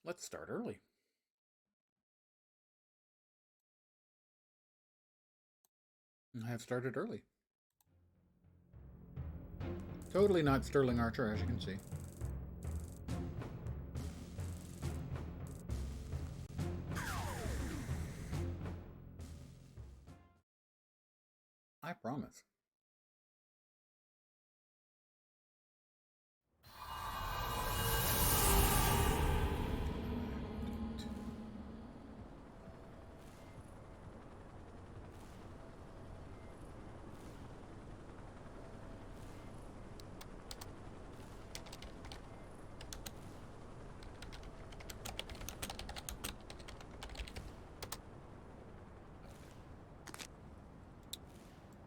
Let's start early. I have started early. Totally not Sterling Archer, as you can see. I promise.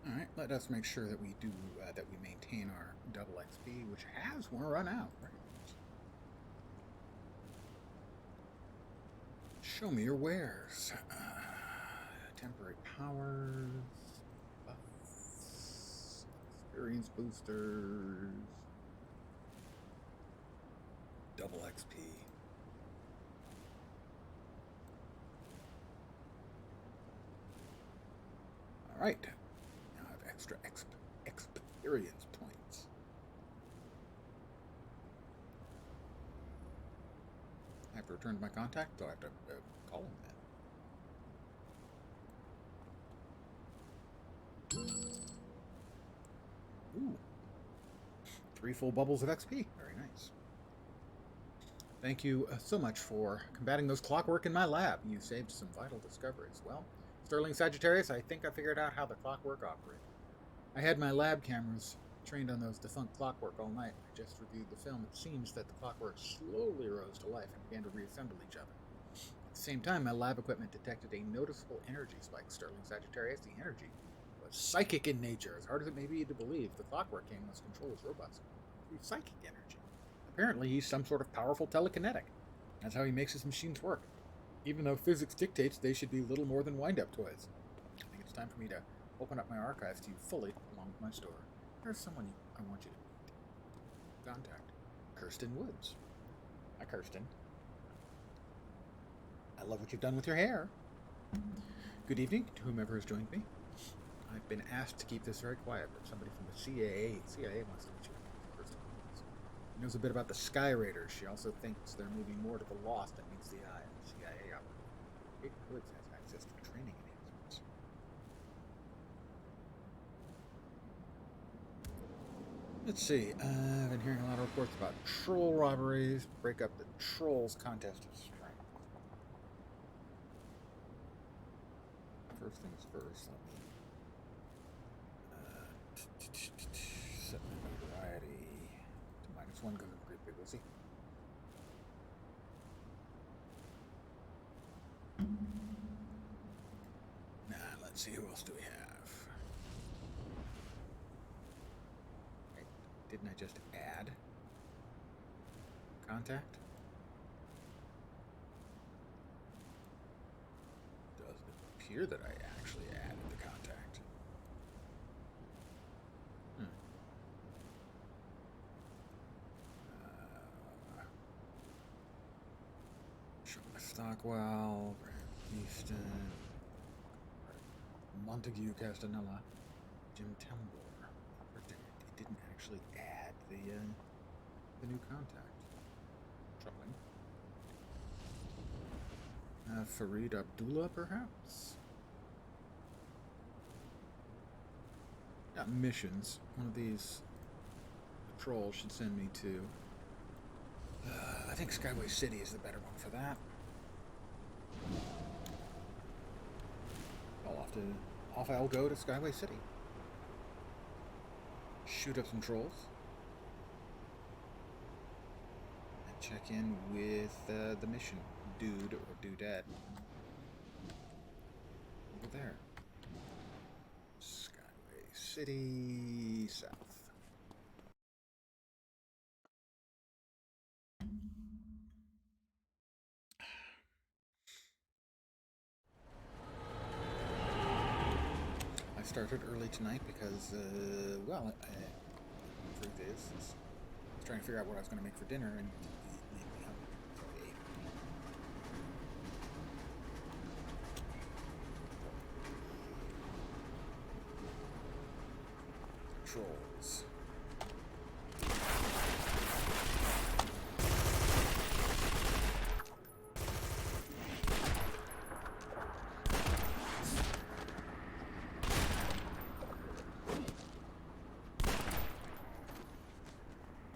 Alright, let us make sure that we do, that we maintain our double XP, which has run out. Right? Show me your wares. Temporary powers, buffs, experience boosters, double XP. Alright. Now I have extra experience points. I have to return to my contact, so I have to call him that. Ooh. 3 full bubbles of XP. Very nice. Thank you so much for combating those clockwork in my lab. You saved some vital discoveries. Well, Sterling Sagittarius, I think I figured out how the clockwork operated. I had my lab cameras trained on those defunct clockwork all night. I just reviewed the film. It seems that the clockwork slowly rose to life and began to reassemble each other. At the same time, my lab equipment detected a noticeable energy spike. Sterling Sagittarius, the energy was psychic in nature. As hard as it may be to believe, the clockwork king must control his robots through psychic energy. Apparently, he's some sort of powerful telekinetic. That's how he makes his machines work. Even though physics dictates they should be little more than wind-up toys. I think it's time for me to open up my archives to you fully, along with my store. There's someone I want you to meet. Contact Kirsten Woods. Hi, Kirsten. I love what you've done with your hair. Good evening to whomever has joined me. I've been asked to keep this very quiet, but somebody from the CIA wants to meet you. Kirsten Woods. She knows a bit about the Sky Raiders. She also thinks they're moving more to the lost than meets the eye. The CIA operative. Kate Woods has access to training enhancements. Let's see. I've been hearing a lot of reports about troll robberies. Break up the trolls contest of strength. First things first. Let me set my notoriety to -1 because of great bigglesy. Nah, let's see, who else do we have? Wait, didn't I just add contact? Doesn't appear that I actually added the contact. Stockwell, Easton, Montague Castanella, Jim Tembor. It didn't actually add the new contact. Troubling. Farid Abdullah, perhaps? Got missions. One of these trolls should send me to. I think Skyway City is the better one for that. I'll go to Skyway City. Shoot up some trolls. And check in with the mission dude or dudette. Over there. Skyway City South. I started early tonight because, well, the truth is, I was trying to figure out what I was going to make for dinner, and Trolls.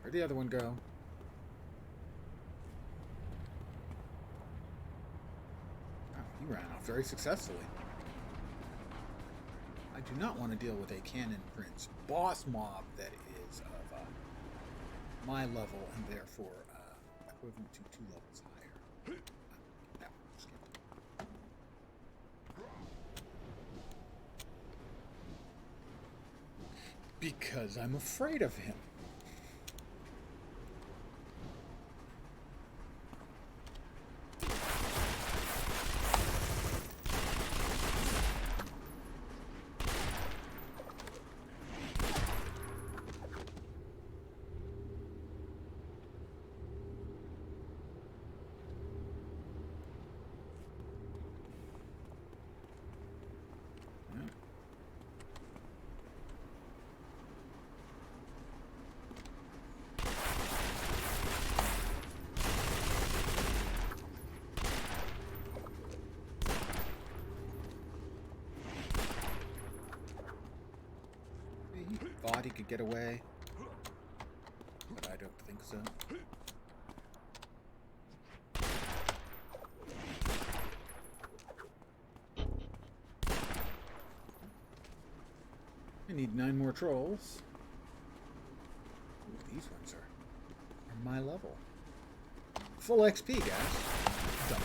Where'd the other one go? Oh, he ran off very successfully. I do not want to deal with a Cannon Prince boss mob that is of my level and therefore equivalent to 2 levels higher. No, skipped. Because I'm afraid of him. Thought he could get away, but I don't think so. I need 9 more trolls. Ooh, these ones are my level. Full XP, guys. Double.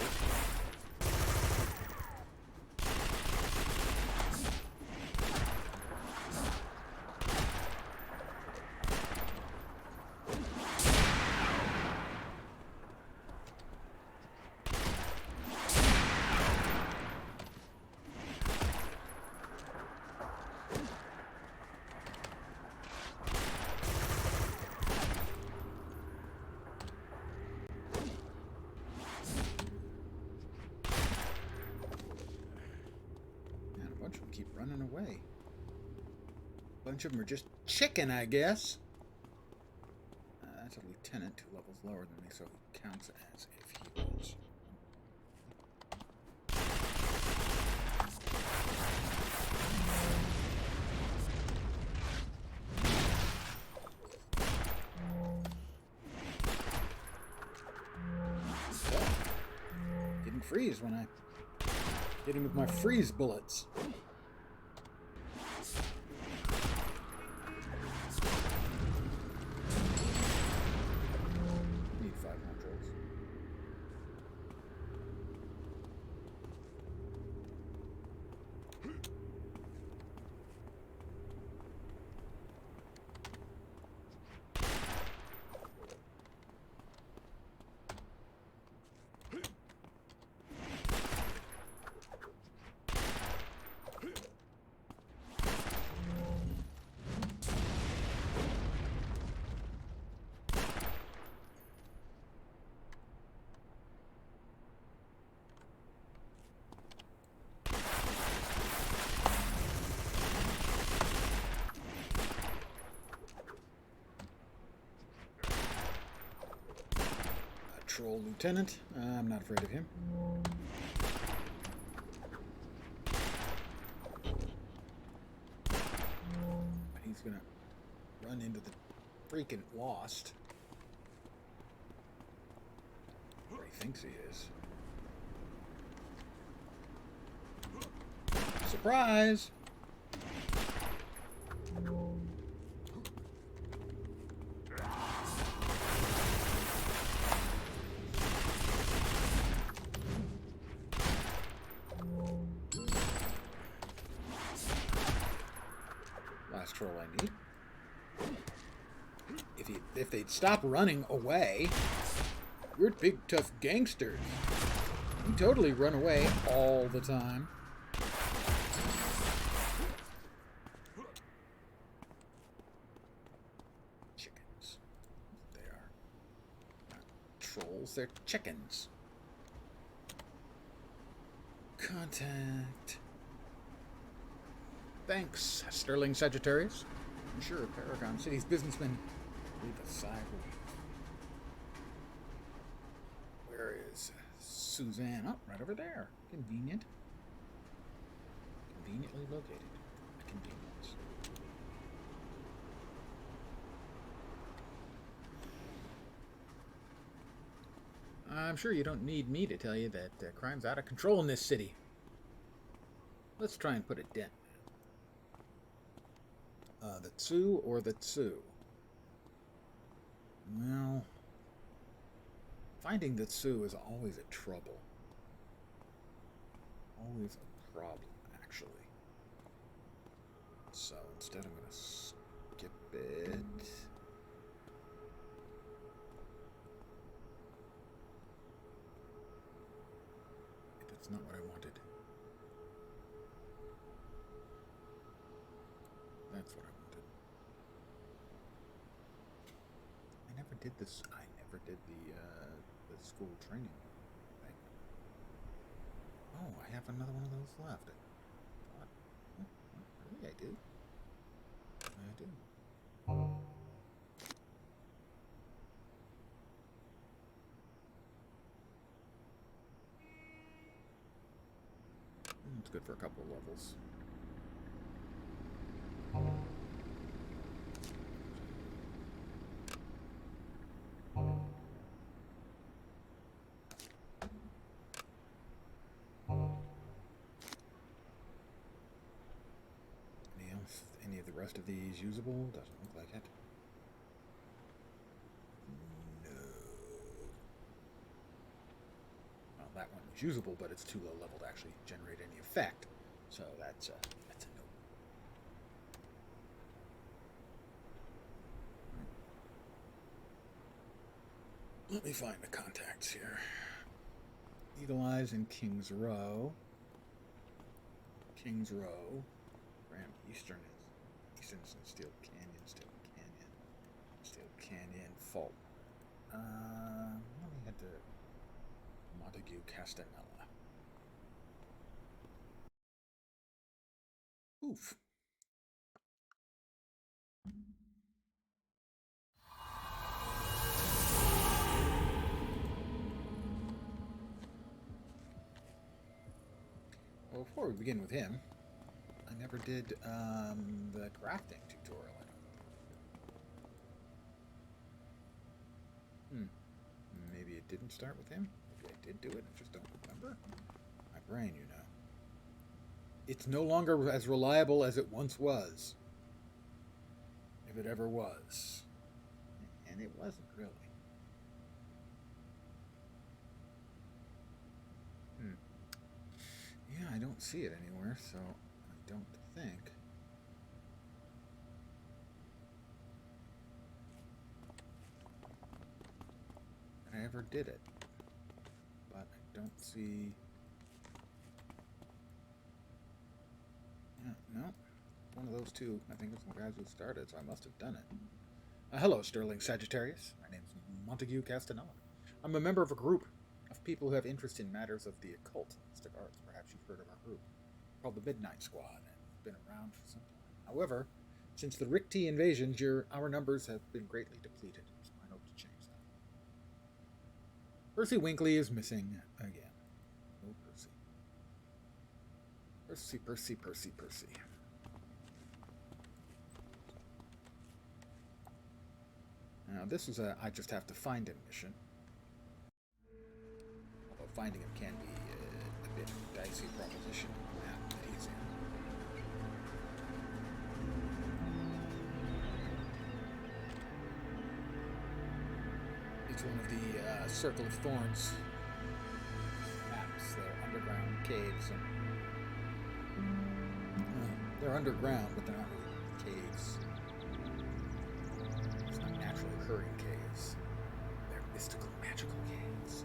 Keep running away. A bunch of them are just chicken, I guess. That's a lieutenant 2 levels lower than me, so he counts as if he was. Didn't freeze when I hit him with my freeze bullets. Troll lieutenant. I'm not afraid of him. But he's gonna run into the freaking lost. Where he thinks he is. Surprise! Troll I need. If they'd stop running away, we're big tough gangsters. We totally run away all the time. Chickens. They are not trolls, they're chickens. Contact. Thanks, Sterling Sagittarius. Sure, Paragon City's businessmen leave a sigh of relief. Where is Suzanne? Oh, right over there. Convenient. Conveniently located. A convenience. I'm sure you don't need me to tell you that crime's out of control in this city. Let's try and put a dent. The Tsu or the Tsu? Well, finding the Tsu is always a trouble. Always a problem, actually. So instead I'm going to skip it. That's not what I wanted. That's what I wanted. I never did this. I never did the school training thing. Oh, I have another one of those left. What? Really, I do. I do. It's good for a couple of levels. Any of the rest of these usable? Doesn't look like it. No. Well, that one was usable, but it's too low level to actually generate any effect. So that's a no. Let me find the contacts here. Eagle Eyes in Kings Row. Kings Row. Grand Eastern is Eastern's in Steel Canyon, Steel Canyon, Steel Canyon, Fault. Let me head to Montague Castanella. Oof. Well, before we begin with him, I never did the crafting tutorial. Maybe it didn't start with him. Maybe I did do it. I just don't remember. My brain, you know. It's no longer as reliable as it once was. If it ever was. And it wasn't really. Yeah, I don't see it anywhere, so I don't think. I ever did it. But I don't see. Yeah, no. One of those two, I think, was the guys who started, so I must have done it. Hello, Sterling Sagittarius. My name's Montague Castanella. I'm a member of a group of people who have interest in matters of the occult, mystic arts. Perhaps you've heard of our group, called the Midnight Squad, and it's been around for some time. However, since the Ricti invasions, our numbers have been greatly depleted, so I hope to change that. Percy Winkley is missing again. Oh, Percy. Percy. Now, this is a I just have to find him mission. Although finding him can be a bit of a dicey proposition on the map that he's in. It's one of the Circle of Thorns maps. They're underground caves. They're underground, but they're not really caves. It's not naturally occurring caves. They're mystical, magical caves.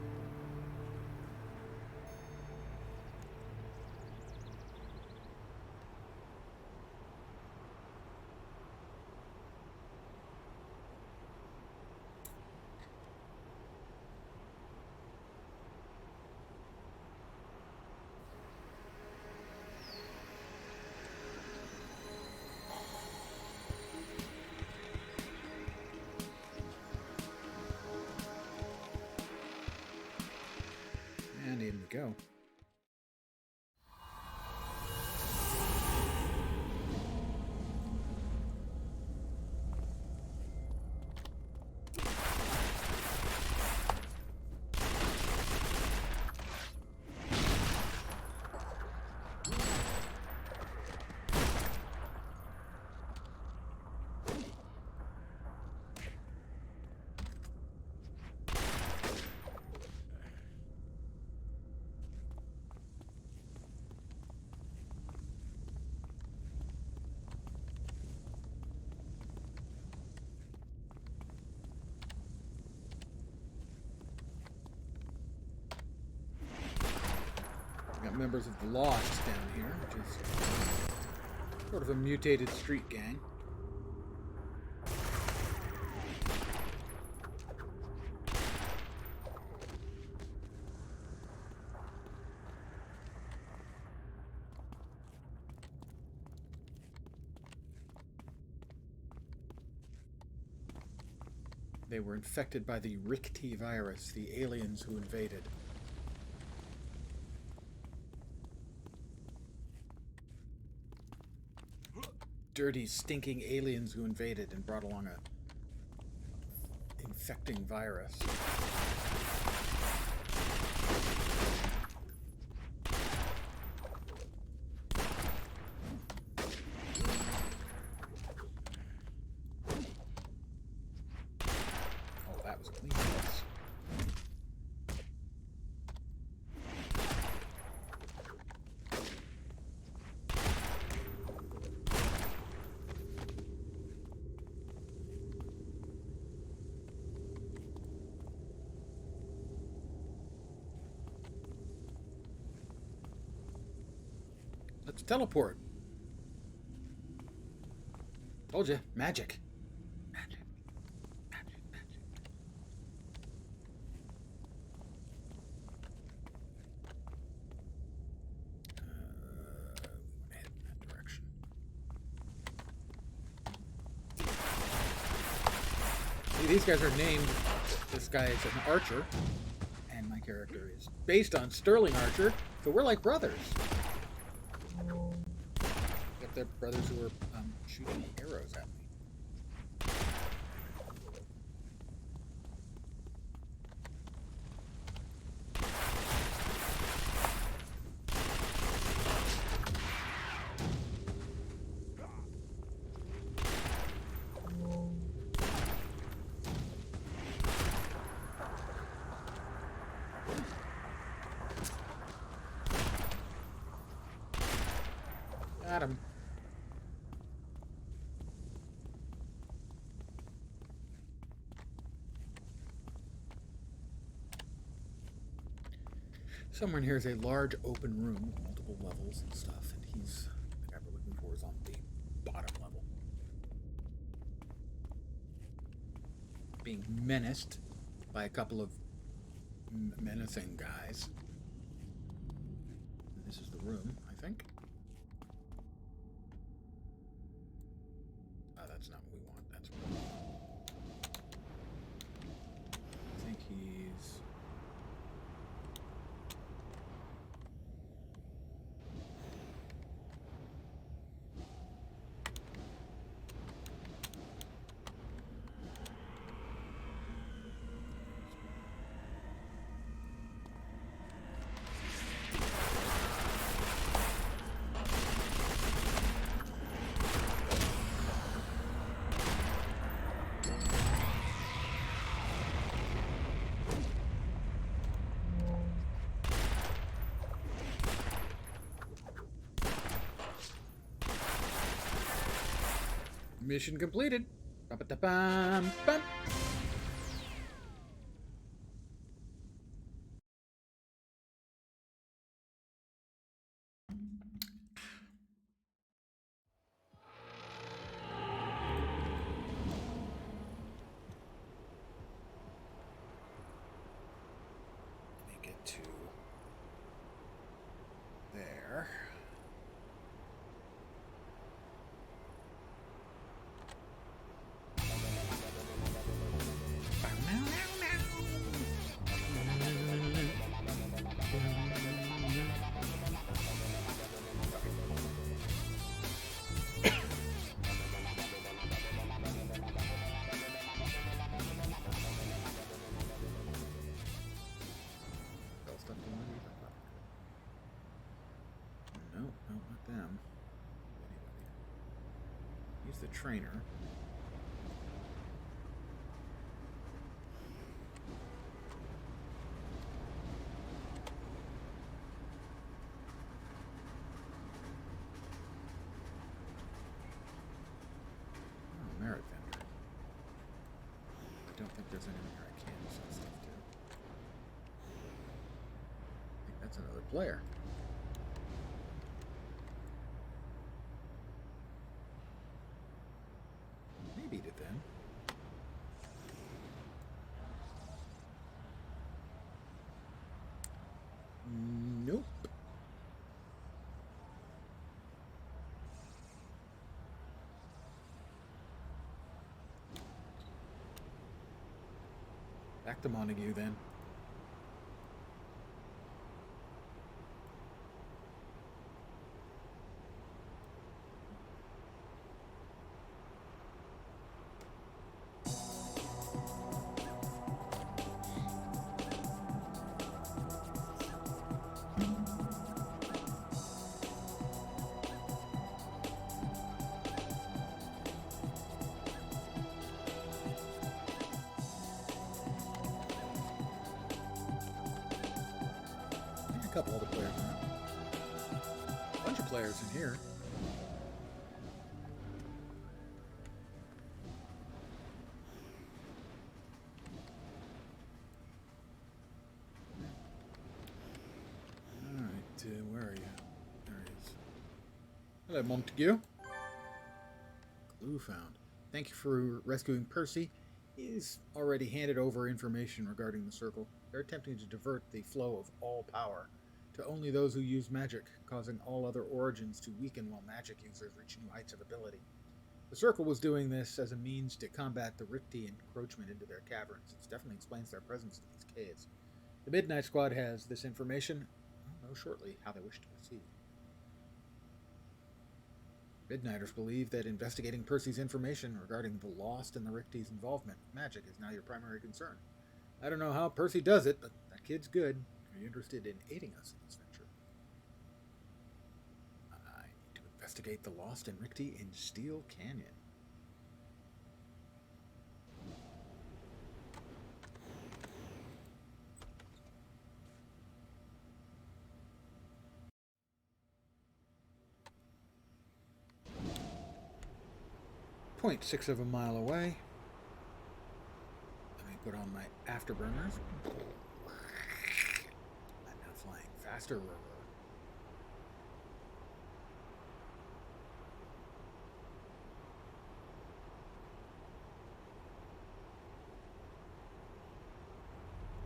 go. Got members of the Lost down here, which is sort of a mutated street gang. They were infected by the Ricti virus, the aliens who invaded. Dirty, stinking aliens who invaded and brought along a infecting virus. Oh, that was a clean place. Let's teleport. Told you, magic. Magic. Magic. Magic. We want to head in that direction. See, these guys are named. This guy is an archer, and my character is based on Sterling Archer, so we're like brothers. Except they're brothers who are shooting arrows at me. Got him. Somewhere in here is a large open room with multiple levels and stuff, and the guy we're looking for is on the bottom level. Being menaced by a couple of menacing guys. And this is the room, I think. That's not what we want. That's what we want. I think he's... Mission completed. Ba-ba-da-bam-bam. Let me get to there. him. Anybody. He's the trainer. Oh, merit vendor. I don't think there's anyone here I can sell stuff to. I think that's another player. Beat it then. Nope. Back to Montague then. A couple other players around. A bunch of players in here. Alright, where are you? There he is. Hello, Montague. Clue found. Thank you for rescuing Percy. He's already handed over information regarding the circle. They're attempting to divert the flow of all power to only those who use magic, causing all other origins to weaken while magic users reach new heights of ability. The Circle was doing this as a means to combat the Ricti encroachment into their caverns. It definitely explains their presence in these caves. The Midnight Squad has this information. I'll know shortly how they wish to proceed. Midnighters believe that investigating Percy's information regarding the Lost and the Ricti's involvement with magic is now your primary concern. I don't know how Percy does it, but that kid's good. Are you interested in aiding us in this venture? I need to investigate the Lost and Ricti in Steel Canyon. .6 of a mile away. Let me put on my afterburners. I'm now flying faster.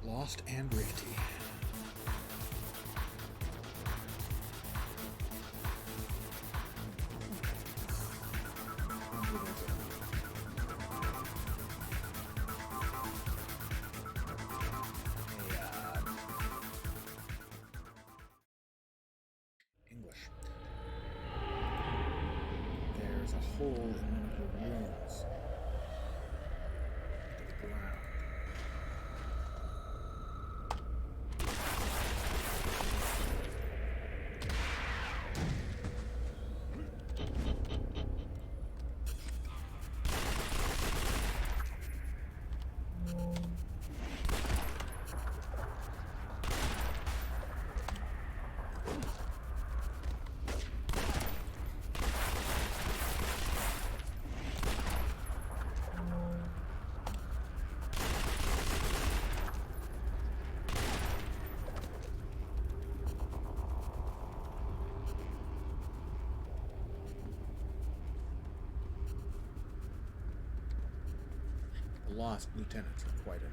Lost and Ricti. English. There's a hole in one of the rooms. Into the ground. Lost lieutenants are quite annoying.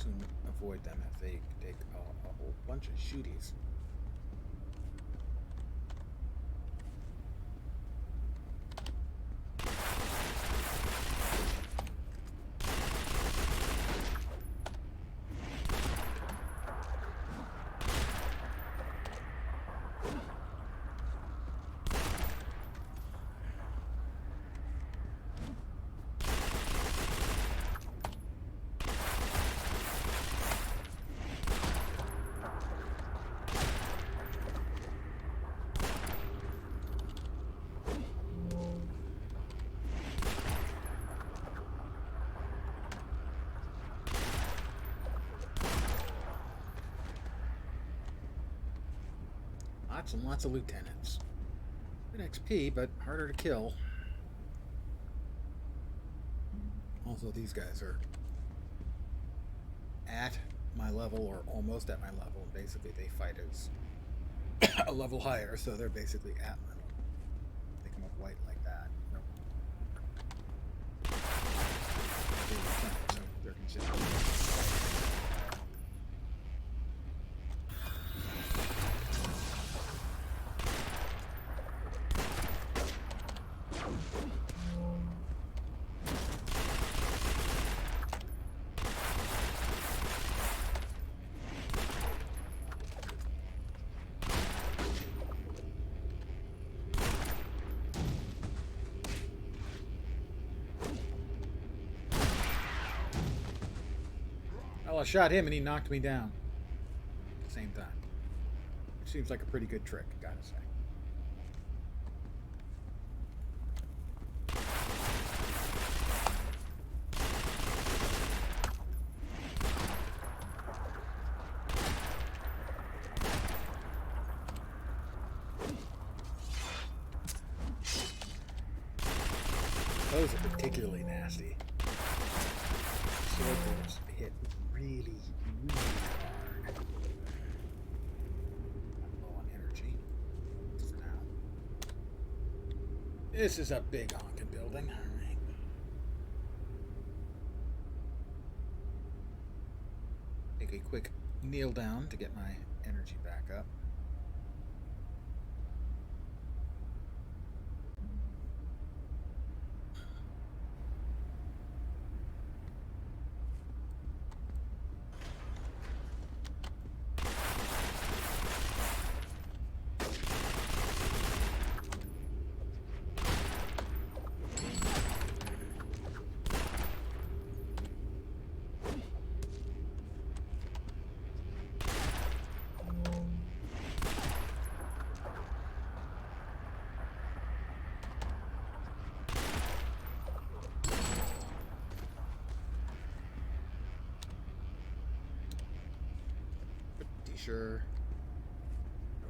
soon avoid them if they take a whole bunch of shooties. Lots and lots of lieutenants. Good XP, but harder to kill. Also, these guys are at my level or almost at my level. Basically, they fight as a level higher, so they're basically at my level. They come up white like that. Nope. They're lieutenants, so they're considered. Well, I shot him and he knocked me down at the same time. Which seems like a pretty good trick, gotta say. Those are particularly nasty. Sword balls hit really hard. I'm low on energy for now. This is a big honking building. Alright. Take a quick kneel down to get my energy back up. Sure.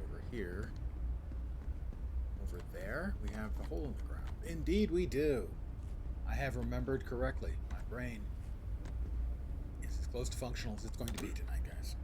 Over here. Over there, we have the hole in the ground. Indeed we do. I have remembered correctly. My brain is as close to functional as it's going to be tonight, guys.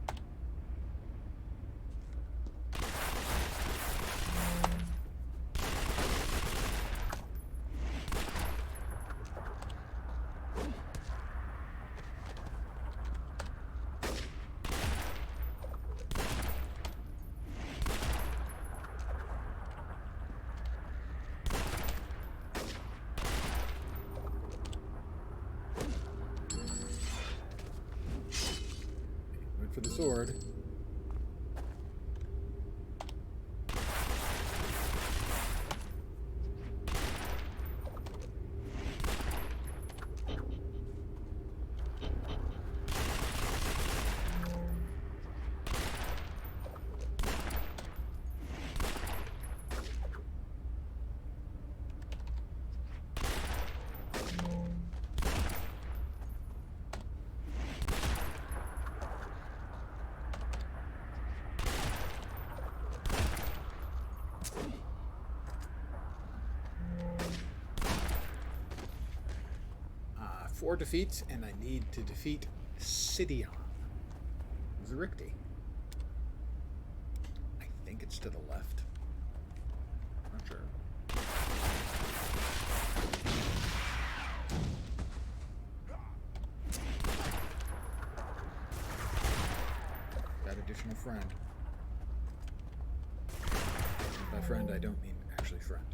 For the sword. Four defeats, and I need to defeat Sidion. Zericti. I think it's to the left. Not sure. additional friend. By friend, I don't mean actually friend.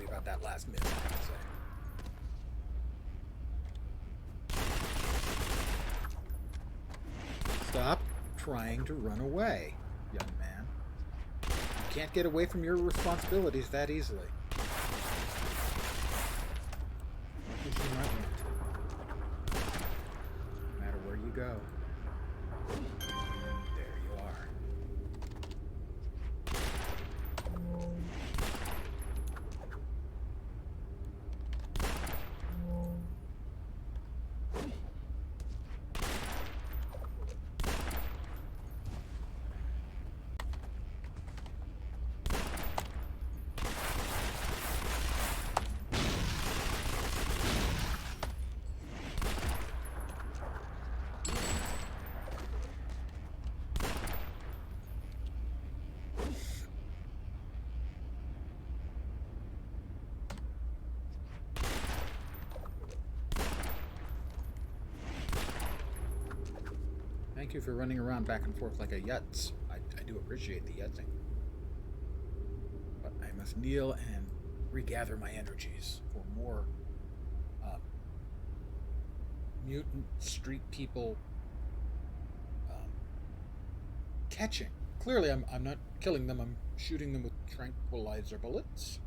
About that last miss, I have to say. Stop trying to run away, young man. You can't get away from your responsibilities that easily. Lucky she might want to. No matter where you go. There you are. Thank you for running around back and forth like a yutz. I do appreciate the yutzing. But I must kneel and regather my energies for more mutant street people catching. Clearly, I'm not killing them. I'm shooting them with tranquilizer bullets.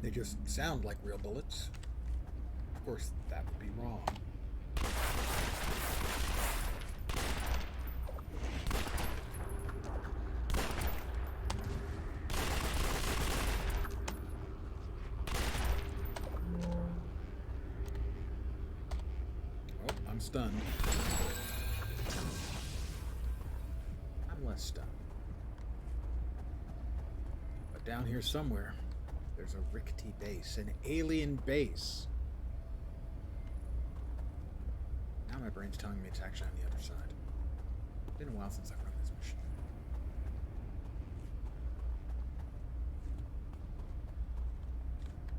They just sound like real bullets. Of course, that would be wrong. Oh, I'm stunned. I'm less stunned. But down here somewhere, there's a rickety base, an alien base. Now my brain's telling me it's actually on the other side. It's been a while since I've run this mission.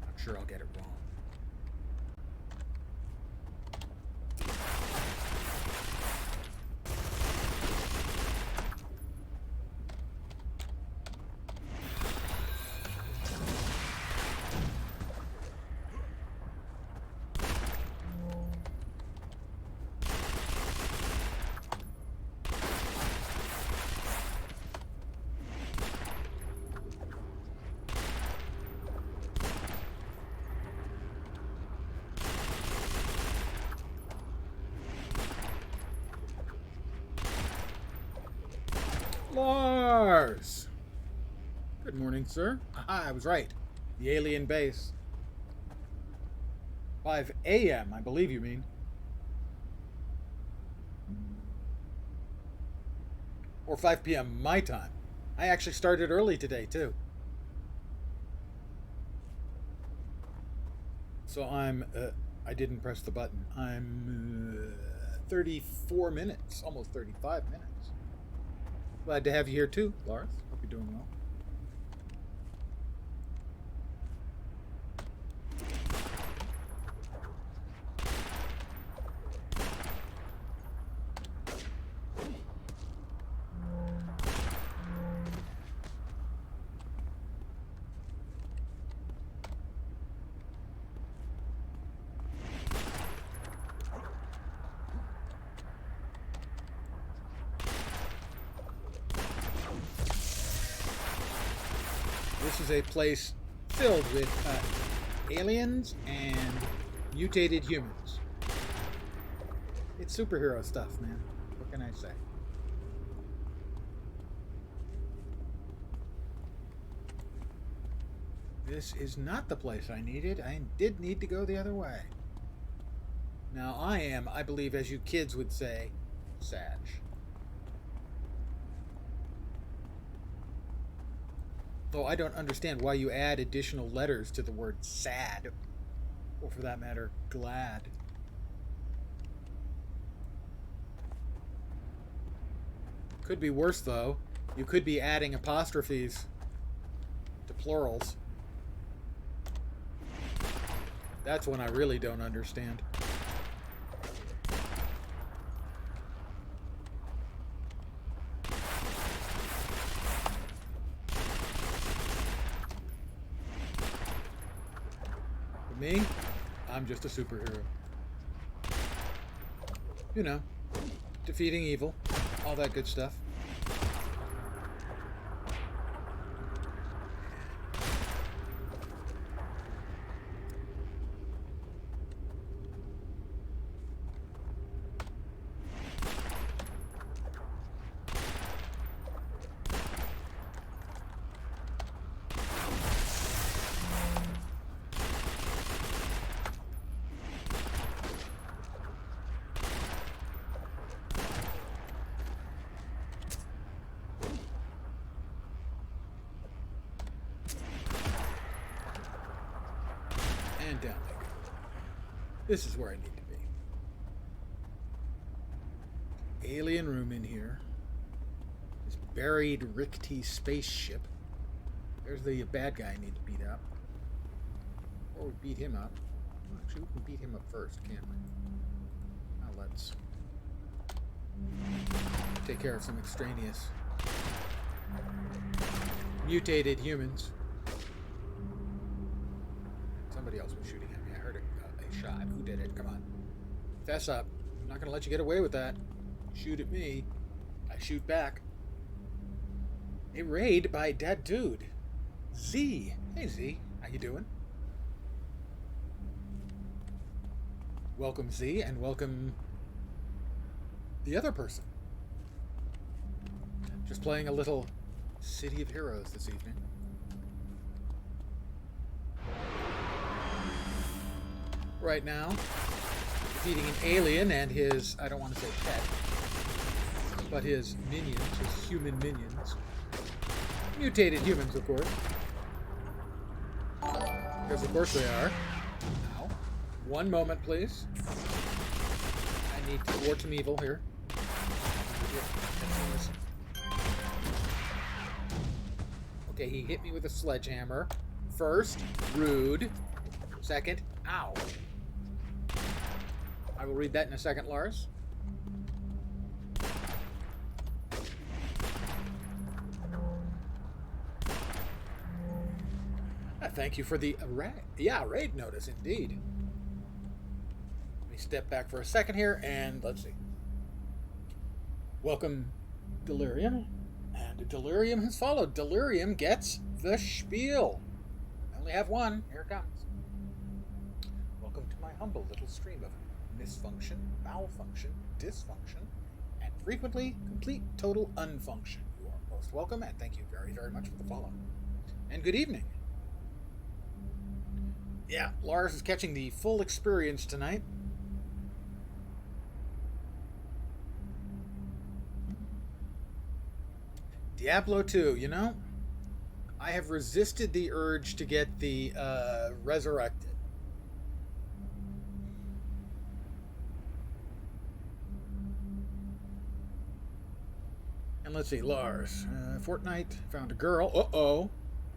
I'm sure I'll get it wrong. Lars! Good morning, sir. Aha, I was right. The alien base. 5 a.m., I believe you mean. Or 5 p.m. my time. I actually started early today, too. So I'm, I didn't press the button. I'm 34 minutes, almost 35 minutes. Glad to have you here too, Lars. Hope you're doing well. This is a place filled with aliens and mutated humans. It's superhero stuff, man. What can I say? This is not the place I needed. I did need to go the other way. Now I am, I believe, as you kids would say, Sag. Though I don't understand why you add additional letters to the word sad, or for that matter, glad. Could be worse, though. You could be adding apostrophes to plurals. That's one I really don't understand. For me, I'm just a superhero. You know, defeating evil, all that good stuff. And down they go. This is where I need to be. Alien room in here. This buried rickety spaceship. There's the bad guy I need to beat up. Or we beat him up. Well, actually, we can beat him up first, can't we? Now let's take care of some extraneous mutated humans. Somebody else was shooting at me. I heard a shot. Who did it? Come on. Fess up. I'm not going to let you get away with that. Shoot at me. I shoot back. A raid by dead dude. Z. Hey, Z. How you doing? Welcome, Z, and welcome the other person. Just playing a little City of Heroes this evening. Right now, defeating an alien and his, I don't want to say pet, but his minions, his human minions. Mutated humans, of course. Because of course they are. Now, one moment, please. I need to thwart some evil here. Okay, he hit me with a sledgehammer. First, rude. Second, ow. I will read that in a second, Lars. Thank you for the raid notice, indeed. Let me step back for a second here, and let's see. Welcome, Delirium. And Delirium has followed. Delirium gets the spiel. I only have one. Here it comes. Welcome to my humble little stream of misfunction, malfunction, dysfunction, and frequently complete total unfunction. You are most welcome, and thank you very, very much for the follow. And good evening. Yeah, Lars is catching the full experience tonight. Diablo 2, you know, I have resisted the urge to get the Resurrected. And let's see, Lars. Fortnite, found a girl. Uh-oh.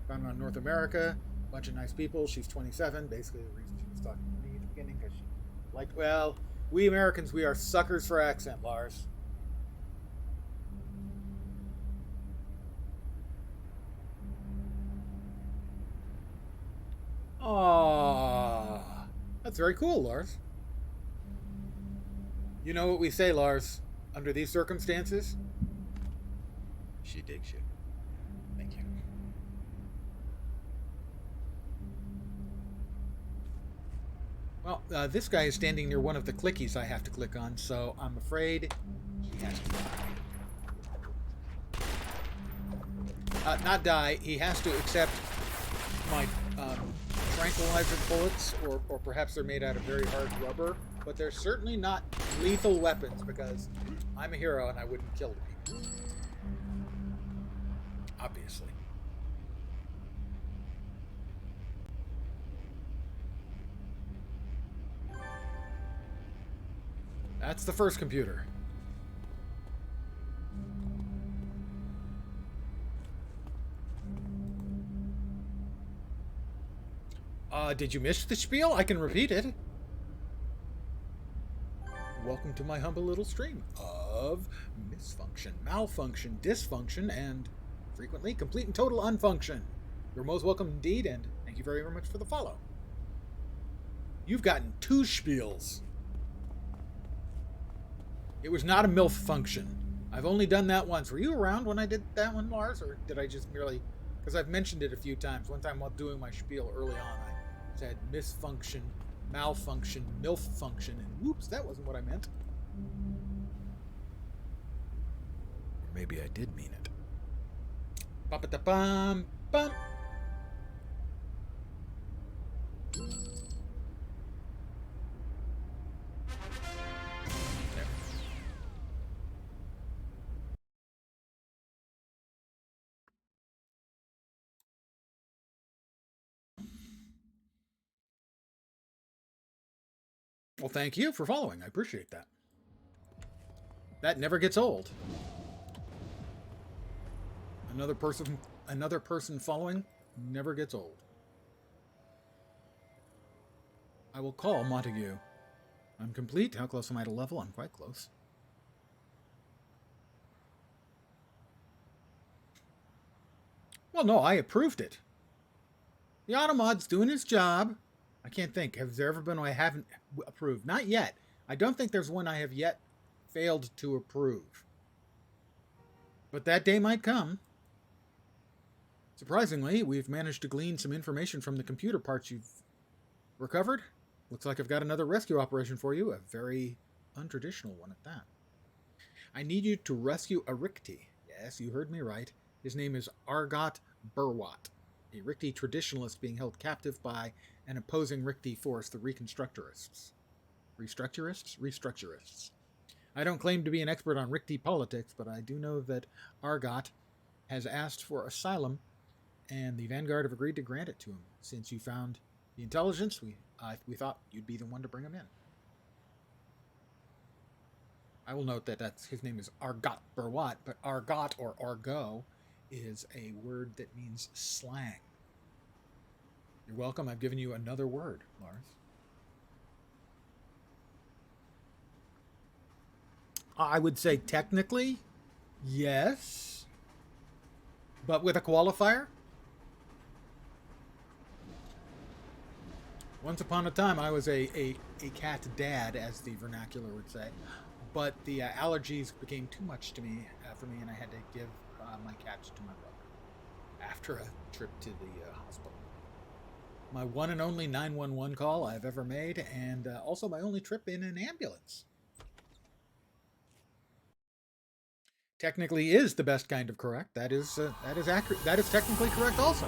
Found her in North America. Bunch of nice people. She's 27. Basically, the reason she was talking to me at the beginning, because she liked, well, we Americans, we are suckers for accent, Lars. Aww. That's very cool, Lars. You know what we say, Lars, under these circumstances? She digs you. Thank you. Well, this guy is standing near one of the clickies I have to click on, so I'm afraid he has to die. Not die, he has to accept my tranquilizer bullets, or perhaps they're made out of very hard rubber, but they're certainly not lethal weapons because I'm a hero and I wouldn't kill the people. Obviously. That's the first computer. Did you miss the spiel? I can repeat it. Welcome to my humble little stream of misfunction, malfunction, dysfunction, and frequently complete and total unfunction. You're most welcome indeed, and thank you very much for the follow. You've gotten 2 spiels. It was not a MILF function. I've only done that once. Were you around when I did that one, Lars? Or did I just merely... Because I've mentioned it a few times. One time while doing my spiel early on, I said misfunction, malfunction, MILF function, and whoops, that wasn't what I meant. Or maybe I did mean it. Ba-ba-da-bum, bum. Well, thank you for following. I appreciate that. That never gets old. Another person following never gets old. I will call Montague. I'm complete. How close am I to level? I'm quite close. Well, no, I approved it. The Automod's doing his job. I can't think. Has there ever been one I haven't approved? Not yet. I don't think there's one I have yet failed to approve. But that day might come. Surprisingly, we've managed to glean some information from the computer parts you've recovered. Looks like I've got another rescue operation for you, a very untraditional one at that. I need you to rescue a Rikti. Yes, you heard me right. His name is Argot Burwat, a Rikti traditionalist being held captive by an opposing Rikti force, the Reconstructorists. Restructurists. I don't claim to be an expert on Rikti politics, but I do know that Argot has asked for asylum, and the Vanguard have agreed to grant it to him. Since you found the intelligence, we thought you'd be the one to bring him in. I will note that his name is Argot Burwat, but Argot or Argot is a word that means slang. You're welcome. I've given you another word, Lars. I would say technically, yes. But with a qualifier? Once upon a time, I was a cat dad, as the vernacular would say. But the allergies became too much to me for me, and I had to give my cat to my brother after a trip to the hospital. My one and only 911 call I've ever made, and also my only trip in an ambulance. Technically is the best kind of correct. That is accurate. That is technically correct also.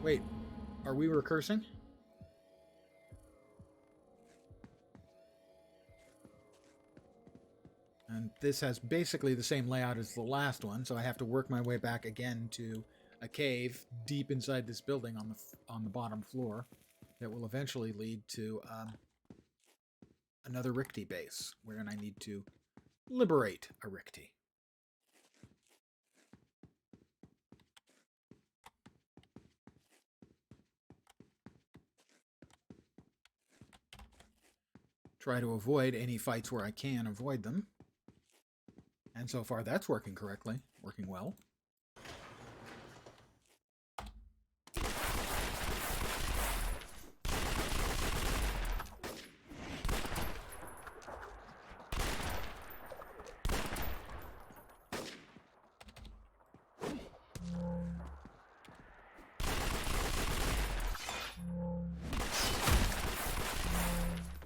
Wait, are we recursing? And this has basically the same layout as the last one, so I have to work my way back again to a cave deep inside this building on the bottom floor that will eventually lead to another Rikti base, wherein I need to liberate a Rikti. Try to avoid any fights where I can avoid them. And so far, that's working correctly, working well.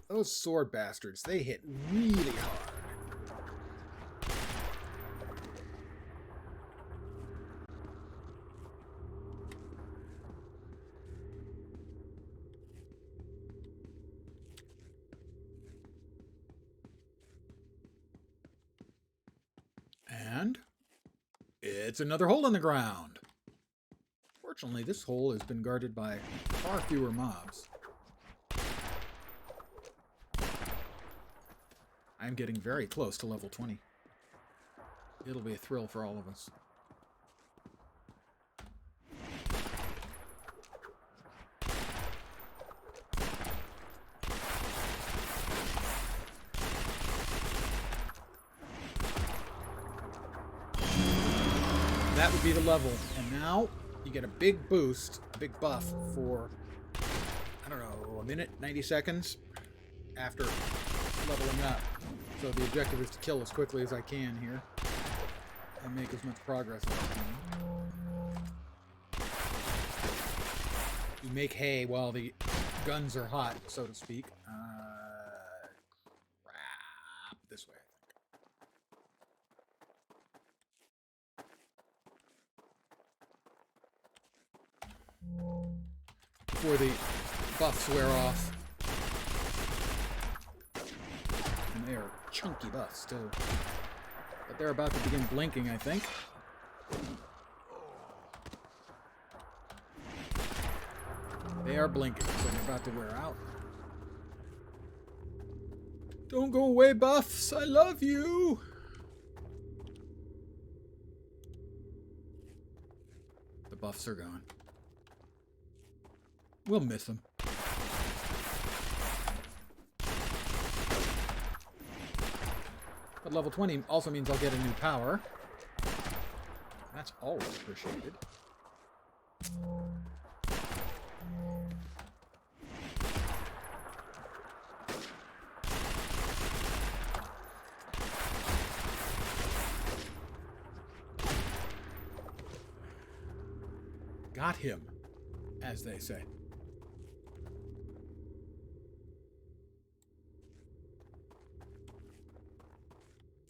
Those sword bastards, they hit really hard. It's another hole in the ground. Fortunately, this hole has been guarded by far fewer mobs. I'm getting very close to level 20. It'll be a thrill for all of us. That would be the level. And now you get a big boost, a big buff for, I don't know, a minute, 90 seconds after leveling up. So the objective is to kill as quickly as I can here and make as much progress as I can. You make hay while the guns are hot, so to speak. Crap. This way, I think. Before the buffs wear off. And they are chunky buffs, too. But they're about to begin blinking, I think. They are blinking, so they're about to wear out. Don't go away, buffs! I love you! The buffs are gone. We'll miss them. But level 20 also means I'll get a new power. That's always appreciated. Got him, as they say.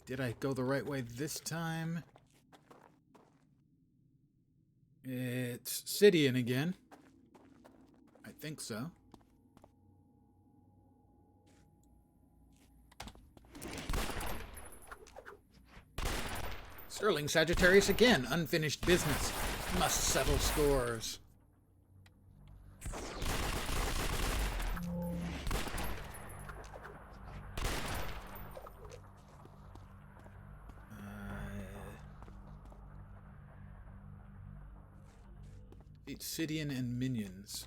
Did I go the right way this time? It's Sidian again. I think so. Sterling Sagittarius again. Unfinished business. Must settle scores. Sidian and minions.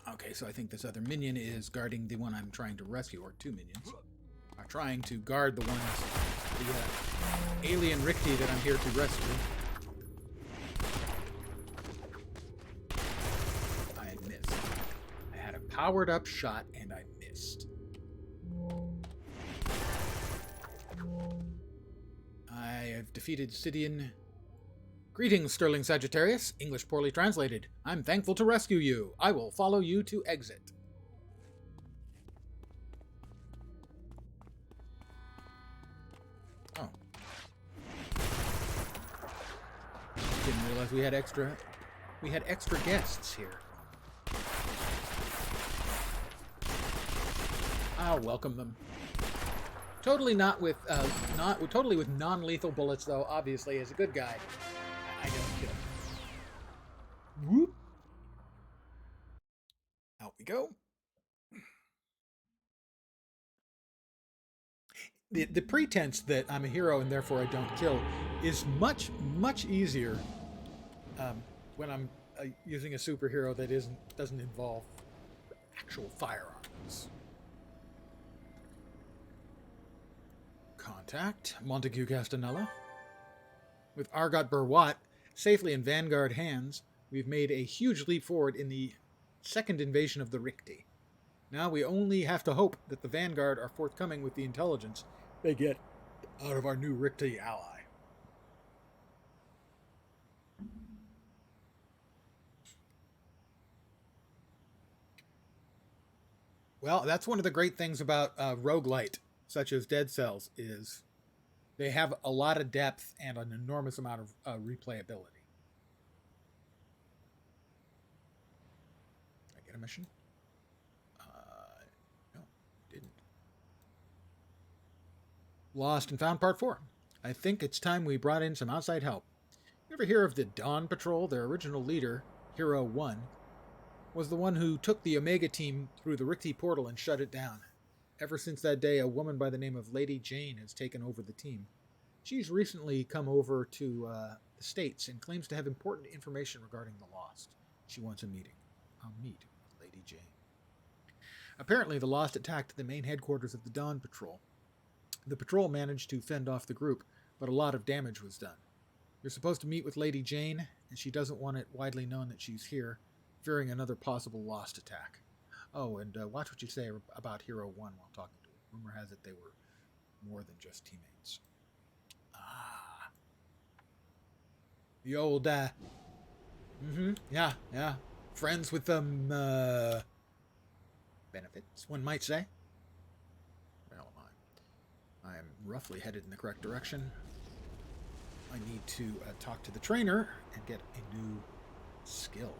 Okay, so I think this other minion is guarding the one I'm trying to rescue, or two minions are trying to guard the ones, the alien Rikti that I'm here to rescue. I had missed. I had a powered up shot and I missed. I have defeated Sidian. Greetings, Sterling Sagittarius. English poorly translated. I'm thankful to rescue you. I will follow you to exit. Oh. Didn't realize we had extra guests here. I'll welcome them. Totally not with totally with non-lethal bullets though, obviously, as a good guy. I don't kill. Whoop. Out we go. The pretense that I'm a hero and therefore I don't kill is much, much easier when I'm using a superhero that doesn't involve actual firearms. Contact Montague Castanella. With Argot Burwatt safely in Vanguard hands, we've made a huge leap forward in the second invasion of the Rikti. Now we only have to hope that the Vanguard are forthcoming with the intelligence they get out of our new Rikti ally. Well, that's one of the great things about roguelite, such as Dead Cells, is they have a lot of depth and an enormous amount of replayability. Did I get a mission? No, didn't. Lost and Found Part 4. I think it's time we brought in some outside help. You ever hear of the Dawn Patrol? Their original leader, Hero 1, was the one who took the Omega team through the Ricti portal and shut it down. Ever since that day, a woman by the name of Lady Jane has taken over the team. She's recently come over to the States and claims to have important information regarding the Lost. She wants a meeting. I'll meet with Lady Jane. Apparently, the Lost attacked the main headquarters of the Dawn Patrol. The patrol managed to fend off the group, but a lot of damage was done. You're supposed to meet with Lady Jane, and she doesn't want it widely known that she's here, fearing another possible Lost attack. Oh, and watch what you say about Hero 1 while talking to her. Rumor has it they were more than just teammates. Ah. The old, yeah. Friends with, benefits, one might say. Well, I am roughly headed in the correct direction. I need to talk to the trainer and get a new skill.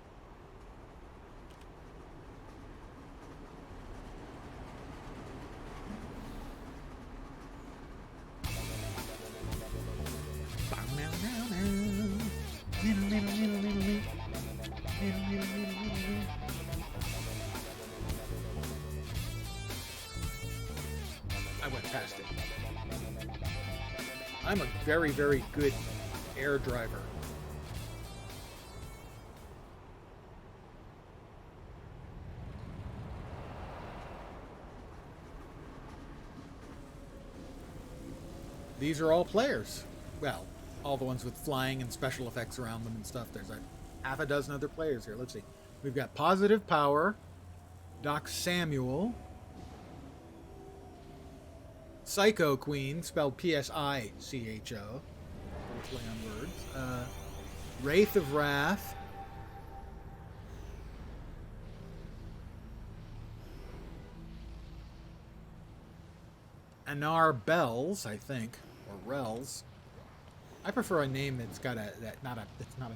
I went past it. I'm a very, very good air driver. These are all players. Well, all the ones with flying and special effects around them and stuff. There's like half a dozen other players here. Let's see. We've got Positive Power, Doc Samuel, Psycho Queen, spelled P-S-I-C-H-O. Play on words. Wraith of Wrath. Anar Bells, I think, or Rels. I prefer a name that's got that's not a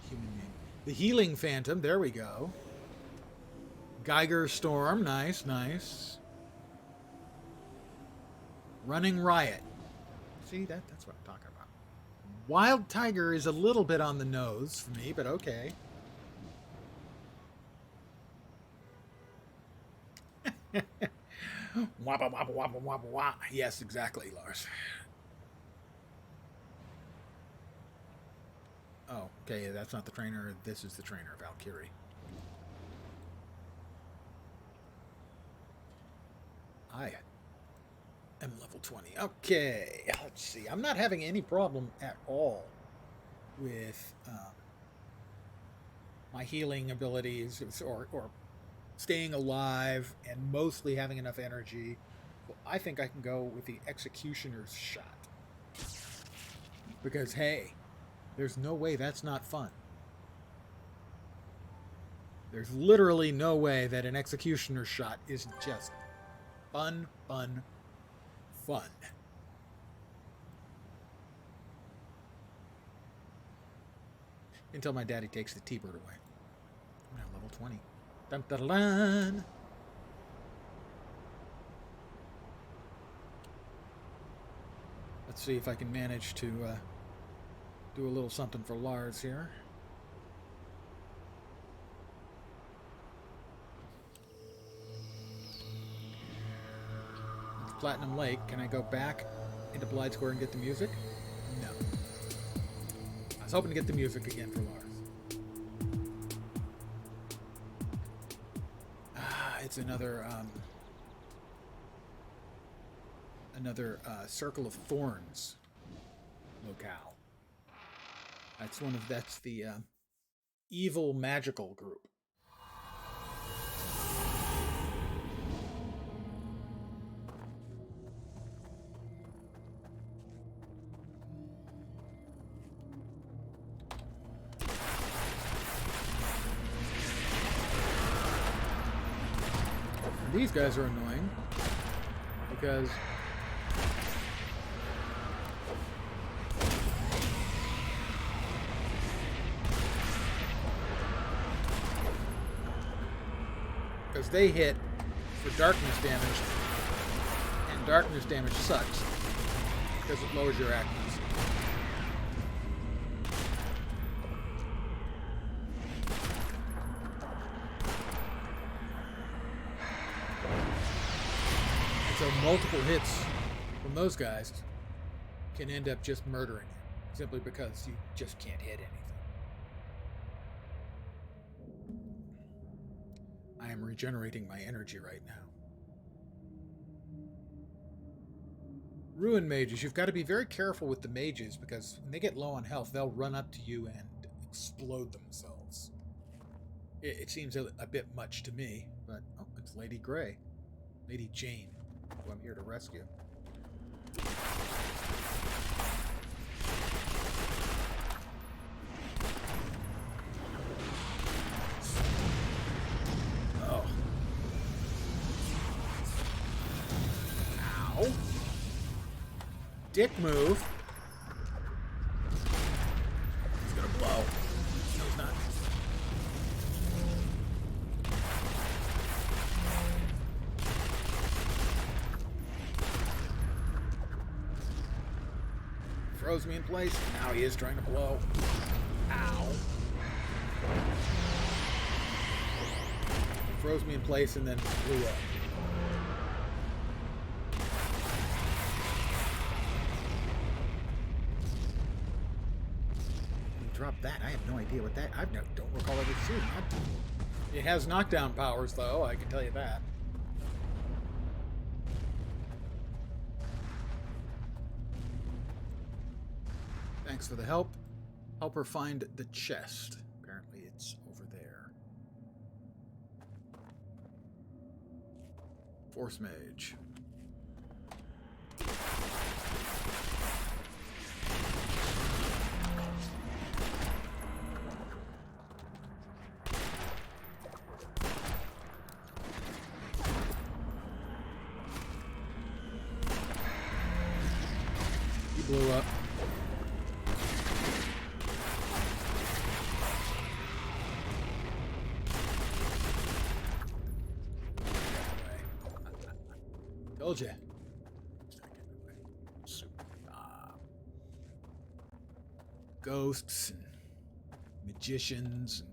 human name. The Healing Phantom, there we go. Geiger Storm, nice. Running Riot. See, that's what I'm talking about. Wild Tiger is a little bit on the nose for me, but okay. Wabba, wabba, wabba, wabba, wabba. Yes, exactly, Lars. Oh, okay, that's not the trainer. This is the trainer, Valkyrie. I am level 20. Okay, let's see. I'm not having any problem at all with my healing abilities or staying alive and mostly having enough energy. Well, I think I can go with the Executioner's Shot. Because, hey, there's no way that's not fun. There's literally no way that an Executioner's Shot isn't just fun. Until my daddy takes the T-Bird away. I'm now level 20. Dun, dun, dun. Let's see if I can manage to do a little something for Lars here. It's Platinum Lake. Can I go back into Blind Square and get the music? No. I was hoping to get the music again for Lars. It's another Circle of Thorns locale. That's the evil magical group. These guys are annoying because they hit for darkness damage, and darkness damage sucks because it lowers your accuracy. So multiple hits from those guys can end up just murdering you, simply because you just can't hit anything. I am regenerating my energy right now. Ruin mages, you've got to be very careful with the mages, because when they get low on health, they'll run up to you and explode themselves. It seems a bit much to me, but oh, it's Lady Grey. Lady Jane, who I'm here to rescue. Oh. Ow. Dick move. It's gonna blow. No, it's not. Froze me in place. Now he is trying to blow. Ow. Froze me in place and then blew up. Drop that. I have no idea what that. I don't recall ever seeing that. It has knockdown powers, though. I can tell you that. Thanks for the help. Help her find the chest. Apparently, it's over there. Force Mage. Blew up. Told you. Ghosts and magicians and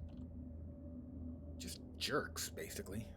just jerks, basically.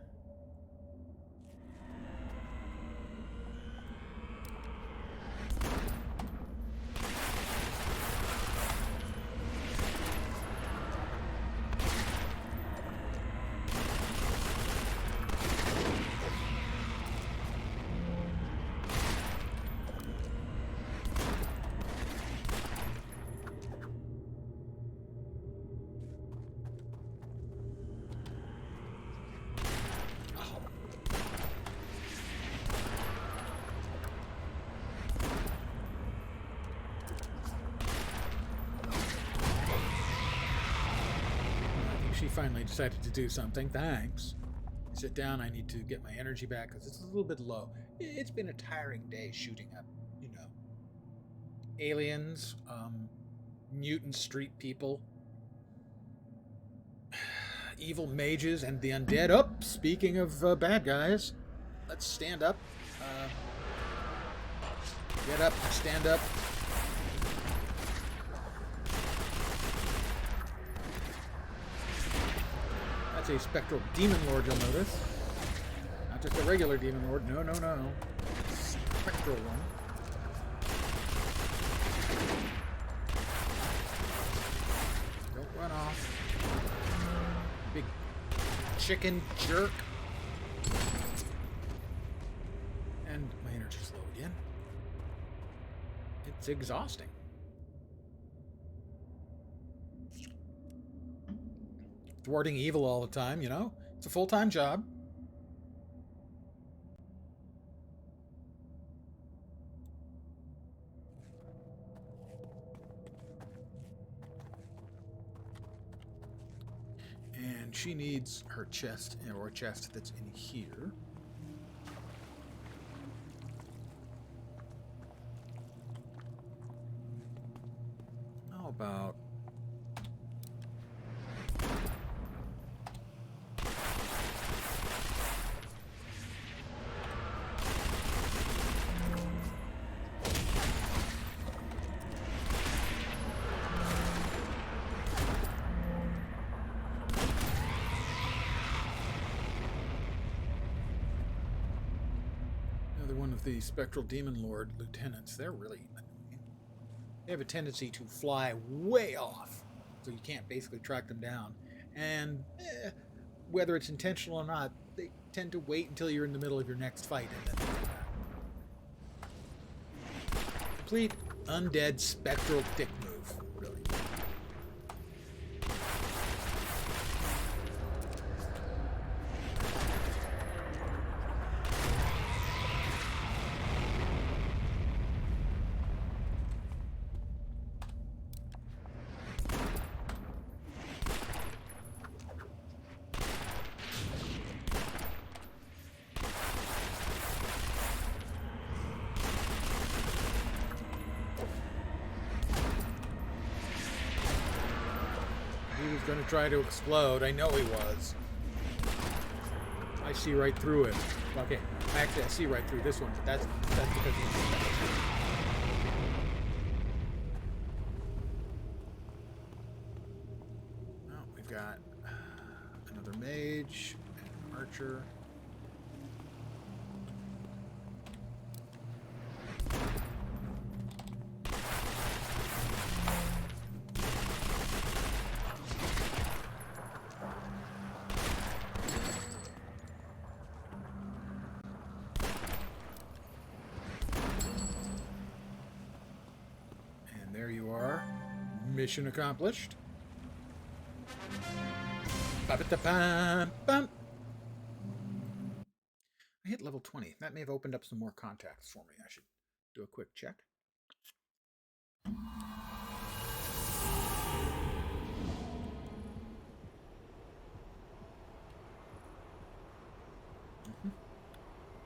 She finally decided to do something. Thanks. Sit down. I need to get my energy back because it's a little bit low. It's been a tiring day shooting up, you know, aliens, mutant street people, evil mages, and the undead. Oh, speaking of bad guys, let's stand up. Get up, stand up. That's a spectral demon lord, you'll notice. Not just a regular demon lord. No, no, no. Spectral one. Don't run off. Big chicken jerk. And my energy's low again. It's exhausting. Thwarting evil all the time, you know? It's a full-time job. And she needs her chest, or a chest that's in here. How about... Another one of the Spectral Demon Lord lieutenants. They're really annoying. They have a tendency to fly way off, so you can't basically track them down. And whether it's intentional or not, they tend to wait until you're in the middle of your next fight and then they come back. Complete undead spectral dick move, really. He was going to try to explode. I know he was. I see right through him. Okay, actually I see right through this one, but that's because he's... Well, we've got another mage and an archer. There you are. Mission accomplished. Ba-ba-da-bam-bam. I hit level 20. That may have opened up some more contacts for me. I should do a quick check.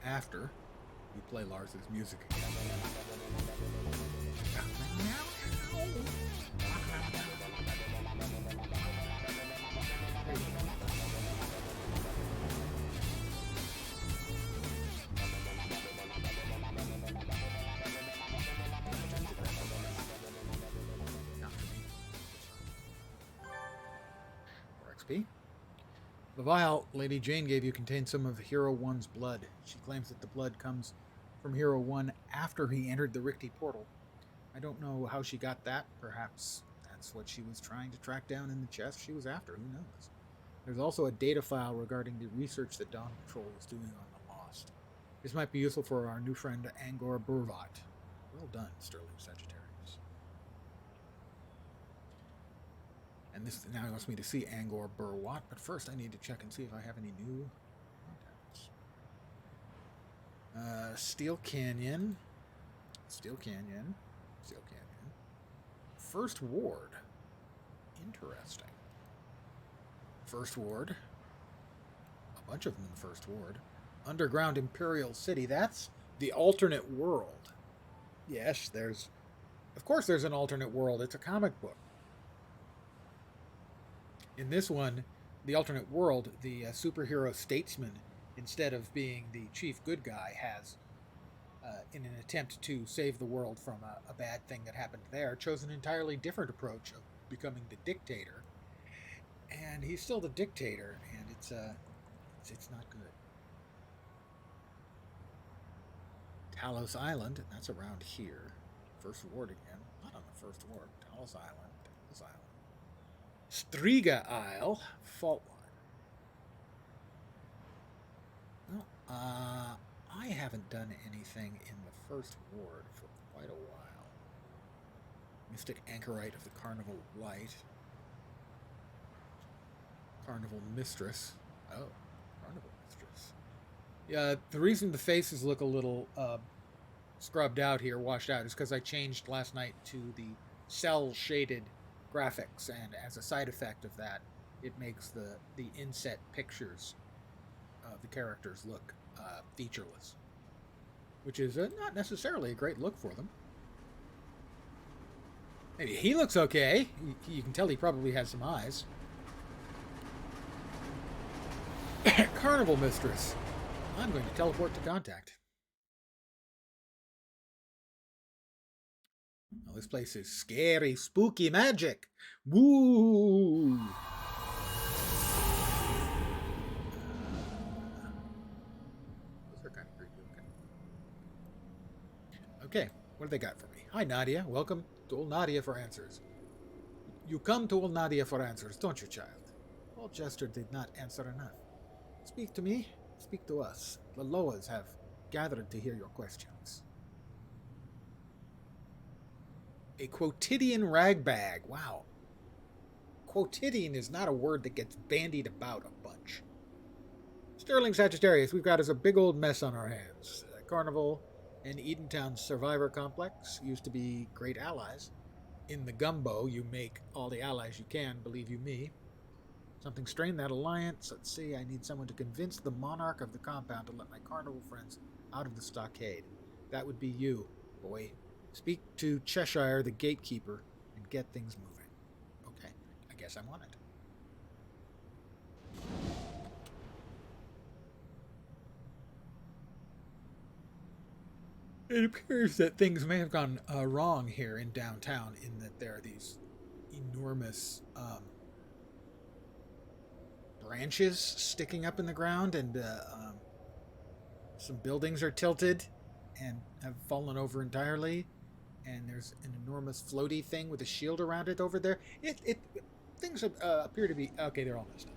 After we play Lars's music again. XP. The vial Lady Jane gave you contains some of Hero 1's blood. She claims that the blood comes from Hero 1 after he entered the Richti portal. I don't know how she got that. Perhaps that's what she was trying to track down in the chest she was after. Who knows? There's also a data file regarding the research that Dawn Patrol is doing on the Lost. This might be useful for our new friend Angor Burvat. Well done, Sterling Sagittarius. And this now wants me to see Angor Burwat, but first I need to check and see if I have any new contacts. Steel Canyon. First Ward. Interesting. First Ward. A bunch of them in the First Ward. Underground Imperial City. That's the alternate world. Yes, of course there's an alternate world. It's a comic book. In this one, the alternate world, the superhero statesman, instead of being the chief good guy, has, in an attempt to save the world from a bad thing that happened there, chose an entirely different approach of becoming the dictator. And he's still the dictator, and it's not good. Talos Island, that's around here. First Ward again. Not on the First Ward. Talos Island. Striga Isle, fault line. Well, I haven't done anything in the First Ward for quite a while. Mystic Anchorite of the Carnival Light. Carnival Mistress. Oh, Carnival Mistress. Yeah, the reason the faces look a little scrubbed out here, washed out, is because I changed last night to the cell-shaded graphics, and as a side effect of that, it makes the inset pictures of the characters look featureless, which is not necessarily a great look for them. Maybe he looks okay. You can tell he probably has some eyes. Carnival Mistress. I'm going to teleport to contact. Oh, this place is scary, spooky magic. Woo! Those are kind of creepy looking. Okay, what do they got for me? Hi, Nadia. Welcome to old Nadia for answers. You come to old Nadia for answers, don't you, child? Old Jester did not answer enough. Speak to me. Speak to us. The Loas have gathered to hear your questions. A quotidian ragbag. Wow. Quotidian is not a word that gets bandied about a bunch. Sterling Sagittarius, we've got us a big old mess on our hands. Carnival and Edentown's Survivor Complex used to be great allies. In the gumbo, you make all the allies you can, believe you me. Something strained that alliance. Let's see, I need someone to convince the monarch of the compound to let my carnival friends out of the stockade. That would be you, boy. Speak to Cheshire, the gatekeeper, and get things moving. Okay, I guess I'm on it. It appears that things may have gone wrong here in downtown in that there are these enormous branches sticking up in the ground, and some buildings are tilted and have fallen over entirely, and there's an enormous floaty thing with a shield around it over there. Things appear to be okay. They're all messed up.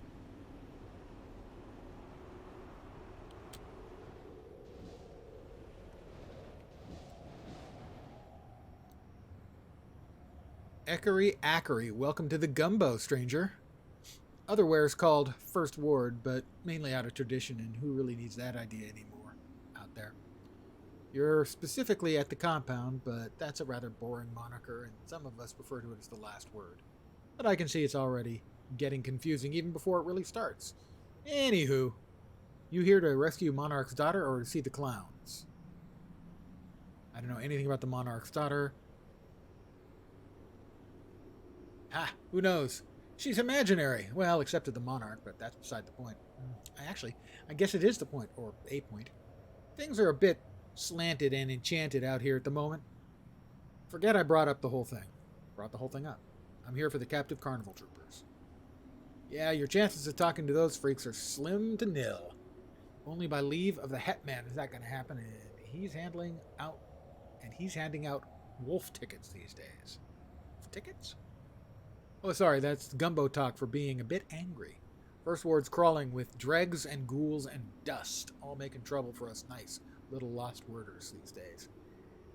Ackery, welcome to the gumbo, stranger. Other wares called First Ward, but mainly out of tradition, and who really needs that idea anymore out there? You're specifically at the compound, but that's a rather boring moniker, and some of us refer to it as the last word. But I can see it's already getting confusing even before it really starts. Anywho, you here to rescue Monarch's daughter or to see the clowns? I don't know anything about the Monarch's daughter. Who knows? She's imaginary. Well, except to the Monarch, but that's beside the point. I guess it is the point, or a point. Things are a bit slanted and enchanted out here at the moment. Forget I brought up the whole thing. Brought the whole thing up. I'm here for the captive carnival troopers. Yeah, your chances of talking to those freaks are slim to nil. Only by leave of the Hetman is that going to happen, and he's handing out wolf tickets these days. Tickets? Oh, sorry, that's gumbo talk for being a bit angry. First Ward's crawling with dregs and ghouls and dust, all making trouble for us nice little lost worders these days.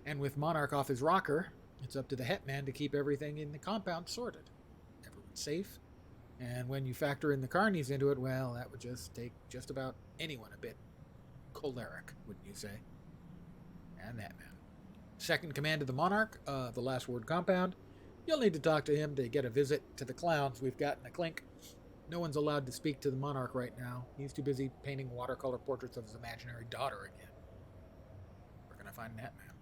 And with Monarch off his rocker, it's up to the Hetman to keep everything in the compound sorted. Everyone's safe, and when you factor in the carnies into it, well, that would just take just about anyone a bit choleric, wouldn't you say? And that man. Second command of the Monarch, the last word compound. You'll need to talk to him to get a visit to the clowns we've got in a clink. No one's allowed to speak to the Monarch right now. He's too busy painting watercolor portraits of his imaginary daughter again. Where can I find that man?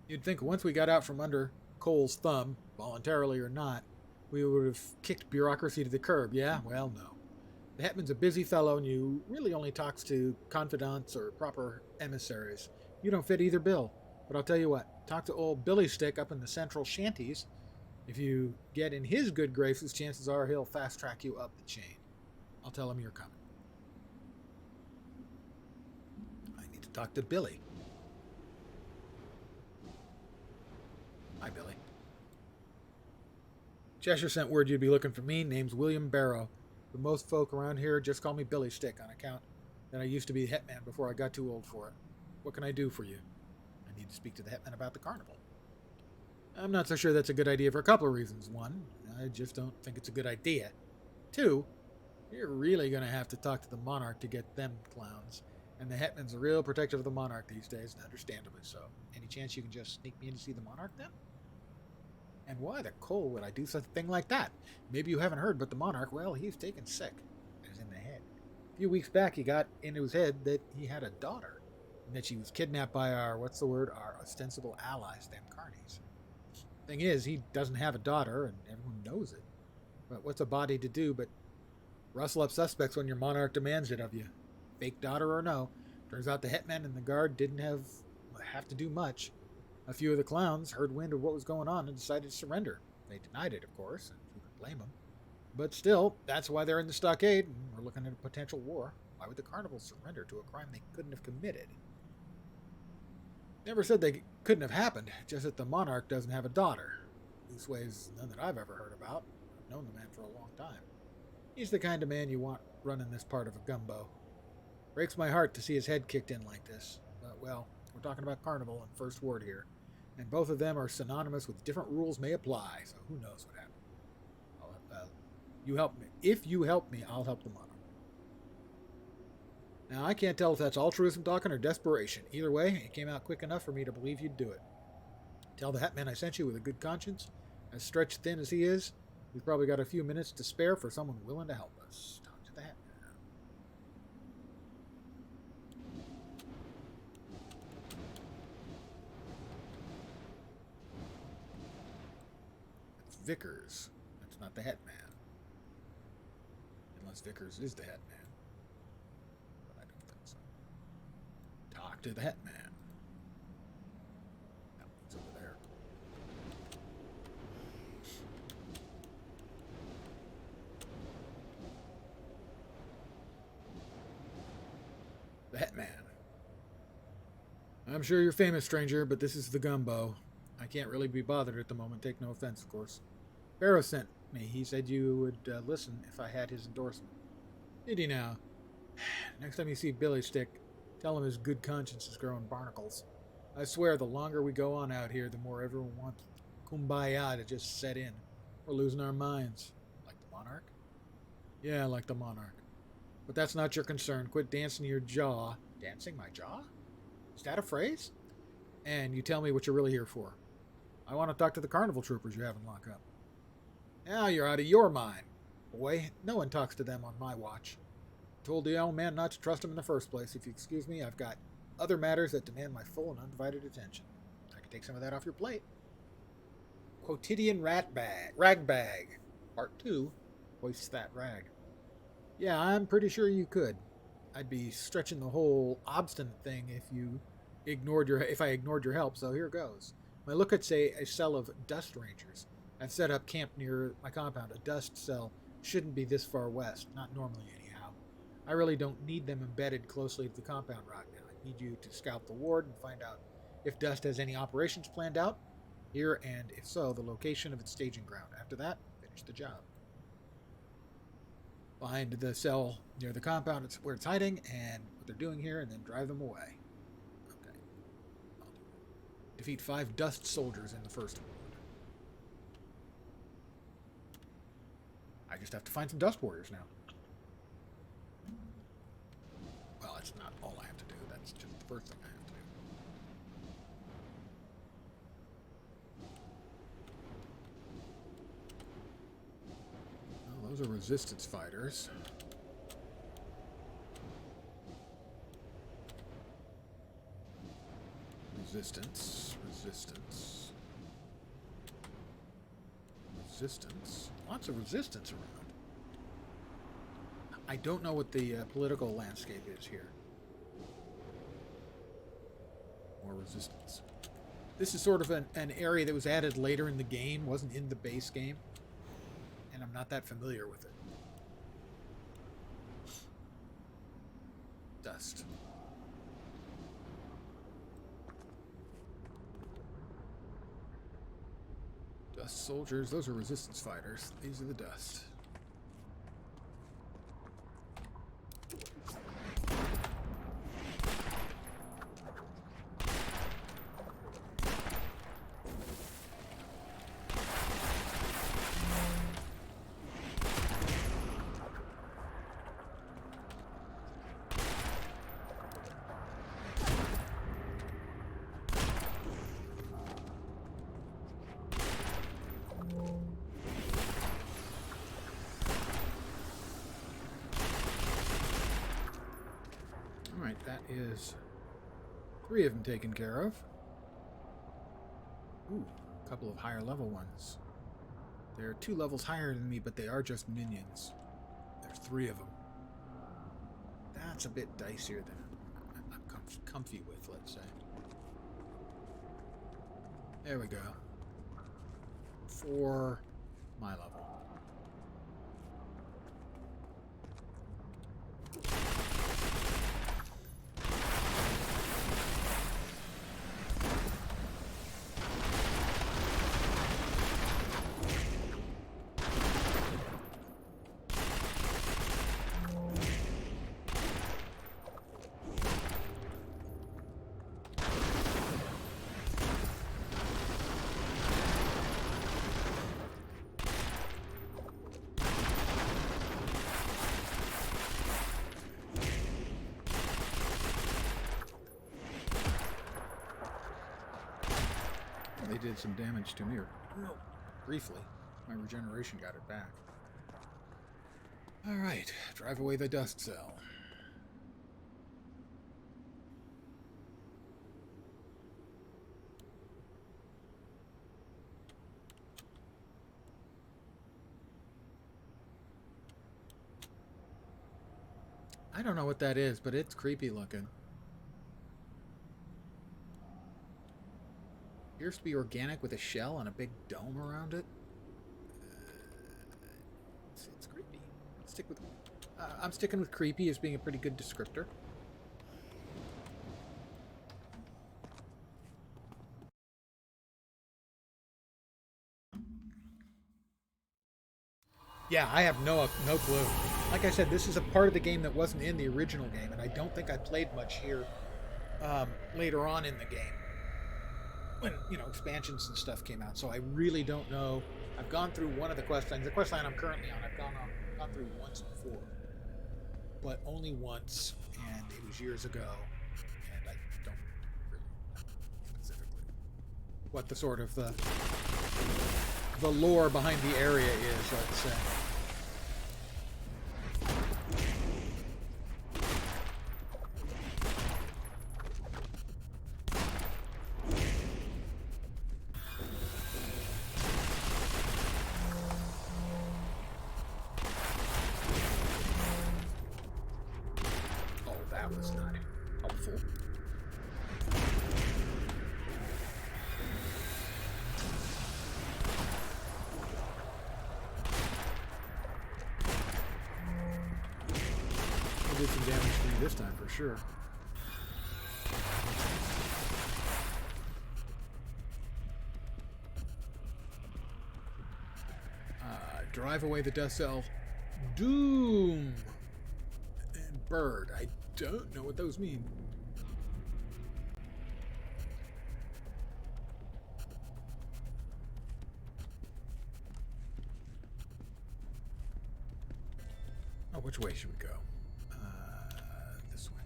You'd think once we got out from under Cole's thumb, voluntarily or not, we would have kicked bureaucracy to the curb. Yeah? Well, no. The Hetman's a busy fellow, and you really only talks to confidants or proper emissaries. You don't fit either bill. But I'll tell you what, talk to old Billy Stick up in the central shanties. If you get in his good graces, chances are he'll fast track you up the chain. I'll tell him you're coming. I need to talk to Billy. Hi, Billy. Cheshire sent word you'd be looking for me. Name's William Barrow. But most folk around here just call me Billy Stick on account that I used to be Hetman before I got too old for it. What can I do for you? I need to speak to the Hetman about the carnival. I'm not so sure that's a good idea for a couple of reasons. One, I just don't think it's a good idea. Two, you're really going to have to talk to the Monarch to get them clowns. And the Hetman's a real protector of the Monarch these days, and understandably so. Any chance you can just sneak me in to see the Monarch then? And why the Cole would I do such a thing like that? Maybe you haven't heard, but the Monarch, well, he's taken sick. As in the head. A few weeks back, he got into his head that he had a daughter. And that she was kidnapped by our ostensible allies, them carnies. Thing is, he doesn't have a daughter, and everyone knows it. But what's a body to do but rustle up suspects when your Monarch demands it of you? Fake daughter or no. Turns out the Hetman and the guard didn't have to do much. A few of the clowns heard wind of what was going on and decided to surrender. They denied it, of course, and who could blame them? But still, that's why they're in the stockade, and we're looking at a potential war. Why would the carnival surrender to a crime they couldn't have committed? Never said they couldn't have happened, just that the monarch doesn't have a daughter. Leastways, none that I've ever heard about. I've known the man for a long time. He's the kind of man you want running this part of a gumbo. Breaks my heart to see his head kicked in like this. But, well, we're talking about Carnival and First Ward here, and both of them are synonymous with different rules may apply, so who knows what happened. You help me. If you help me, I'll help the monarch. Now, I can't tell if that's altruism talking or desperation. Either way, it came out quick enough for me to believe you'd do it. Tell the Hat Man I sent you with a good conscience. As stretched thin as he is, he's probably got a few minutes to spare for someone willing to help us. Talk to the Hat Man. It's Vickers. That's not the Hat Man. Unless Vickers is the Hat Man. But I don't think so. Talk to the Hat Man. No, he's over there. The Hat Man. I'm sure you're famous, stranger, but this is the gumbo. I can't really be bothered at the moment. Take no offense, of course. Pharaoh sent me. He said you would listen if I had his endorsement. Did he now? Next time you see Billy Stick, tell him his good conscience is growing barnacles. I swear the longer we go on out here, the more everyone wants kumbaya to just set in. We're losing our minds. Like the monarch? Yeah, like the monarch. But that's not your concern. Quit dancing your jaw. Dancing my jaw? Is that a phrase? And you tell me what you're really here for. I want to talk to the carnival troopers you have in lockup. Now you're out of your mind. Boy, no one talks to them on my watch. I told the old man not to trust him in the first place. If you excuse me, I've got other matters that demand my full and undivided attention. I can take some of that off your plate. Quotidian Ragbag. Part 2. Hoist that rag. Yeah, I'm pretty sure you could. I'd be stretching the whole obstinate thing if I ignored your help, so here goes. My look at, say, a cell of dust rangers. I've set up camp near my compound. A dust cell shouldn't be this far west, not normally anyhow. I really don't need them embedded closely to the compound right now. I need you to scout the ward and find out if Dust has any operations planned out here, and if so, the location of its staging ground. After that, finish the job. Find the cell near the compound where it's hiding and what they're doing here, and then drive them away. Okay. Defeat 5 Dust soldiers in the first ward. I just have to find some Dust warriors now. Well, that's not all I have to do. That's just the first thing I have to do. Well, those are resistance fighters. Resistance. Lots of resistance around. I don't know what the political landscape is here. More resistance. This is sort of an area that was added later in the game, wasn't in the base game, and I'm not that familiar with it. Dust. Dust soldiers, those are resistance fighters. These are the Dust. That is 3 of them taken care of. Ooh, a couple of higher level ones. They're 2 levels higher than me, but they are just minions. There's 3 of them. That's a bit dicier than I'm comfy with, let's say. There we go. 4 my level. They did some damage to me, or no, briefly. My regeneration got it back. Alright, drive away the dust cell. I don't know what that is, but it's creepy looking. Appears to be organic with a shell and a big dome around it. It's creepy. I'm sticking with creepy as being a pretty good descriptor. Yeah, I have no clue. Like I said, this is a part of the game that wasn't in the original game, and I don't think I played much here later on in the game when, you know, expansions and stuff came out. So I really don't know. I've gone through one of the quest lines. The quest line I'm currently on, I've gone through once before, but only once, and it was years ago, and I don't really know specifically what the sort of the lore behind the area is, let's say. Oh, that was not helpful. Did some damage to me this time for sure. Drive away the dust cell. Doom and bird. I don't know what those mean. Oh, which way should we go? This way.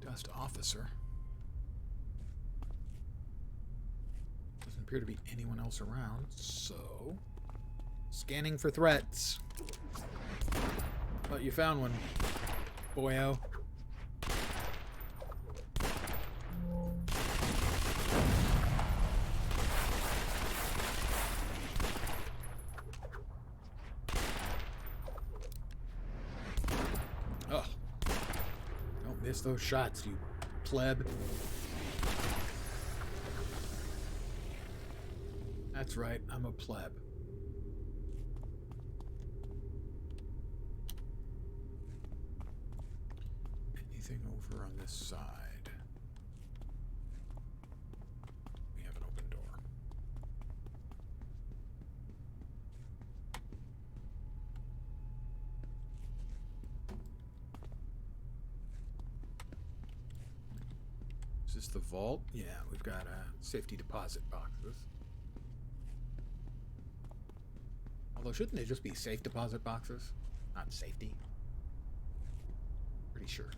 Dust officer. Doesn't appear to be anyone else around, so scanning for threats. But you found one, boyo. Oh, don't miss those shots, you pleb. That's right, I'm a pleb. Anything over on this side? We have an open door. Is this the vault? Yeah, we've got safety deposit boxes. Although, shouldn't they just be safe deposit boxes? Not safety. Pretty sure.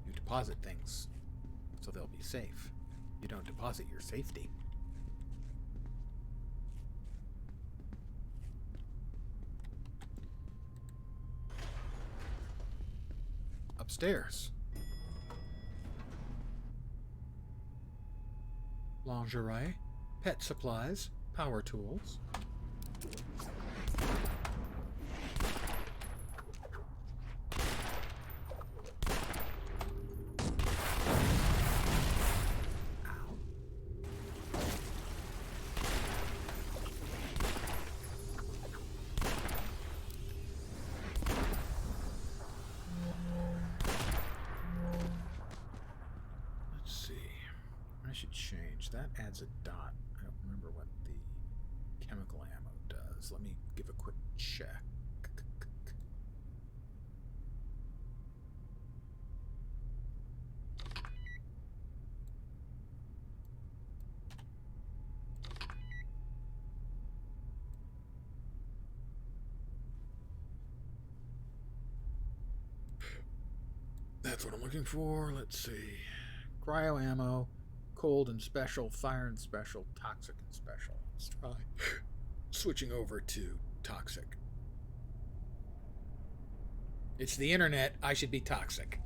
You deposit things so they'll be safe. You don't deposit your safety. Upstairs. Lingerie, pet supplies, power tools. That adds a dot. I don't remember what the chemical ammo does. Let me give a quick check. that's what I'm looking for. Let's see. Cryo ammo, cold and special, fire and special, toxic and special. Let's try switching over to toxic. It's the internet. I should be toxic.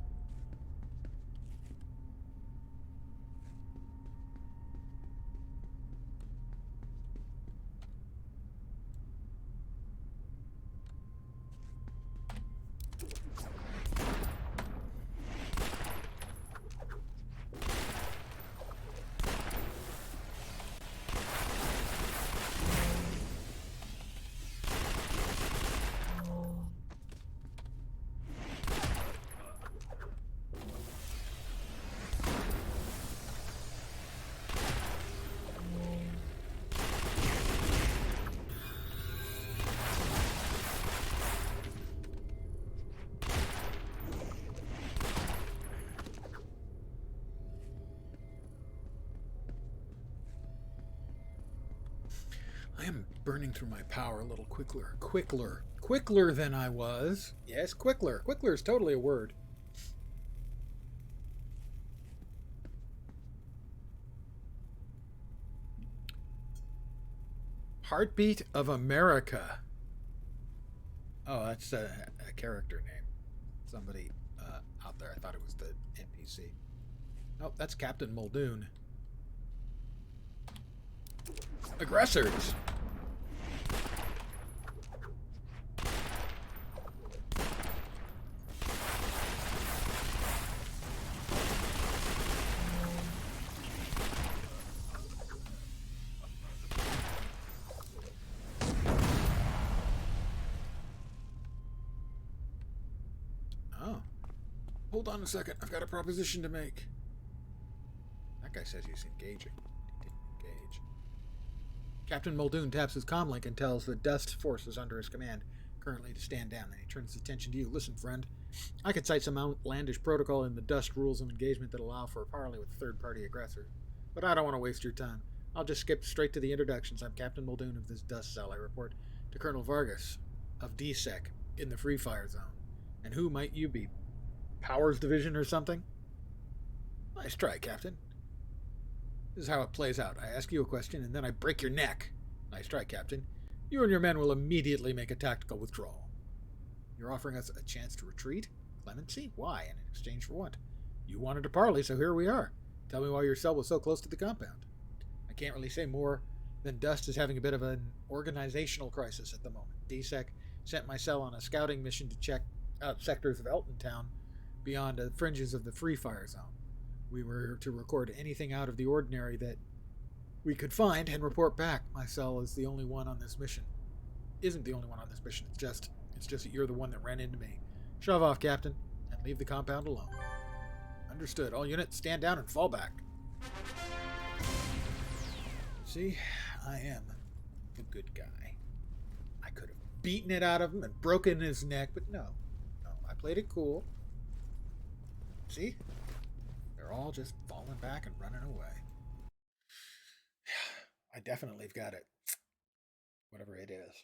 I am burning through my power a little quickler than I was. Yes, quickler is totally a word. Heartbeat of America. Oh, that's a character name. Somebody out there. I thought it was the NPC. Oh, that's Captain Muldoon. Aggressors. Oh. Hold on a second. I've got a proposition to make. That guy says he's engaging. He didn't engage. Captain Muldoon taps his comlink and tells the Dust forces under his command currently to stand down. Then he turns his attention to you. Listen, friend. I could cite some outlandish protocol in the Dust rules of engagement that allow for a parley with a third-party aggressor. But I don't want to waste your time. I'll just skip straight to the introductions. I'm Captain Muldoon of this Dust cell. I report to Colonel Vargas of DSEC in the Free Fire Zone. And who might you be? Powers Division or something? Nice try, Captain. This is how it plays out. I ask you a question, and then I break your neck. Nice try, Captain. You and your men will immediately make a tactical withdrawal. You're offering us a chance to retreat? Clemency? Why? And in exchange for what? You wanted to parley, so here we are. Tell me why your cell was so close to the compound. I can't really say more than Dust is having a bit of an organizational crisis at the moment. DSEC sent my cell on a scouting mission to check out sectors of Elton Town beyond the fringes of the Free Fire Zone. We were to record anything out of the ordinary that we could find and report back. My cell is the only one on this mission. Isn't the only one on this mission. It's just that you're the one that ran into me. Shove off, Captain, and leave the compound alone. Understood. All units, stand down and fall back. See, I am the good guy. I could have beaten it out of him and broken his neck, but no, I played it cool. See? They're all just falling back and running away. I definitely have got it. Whatever it is.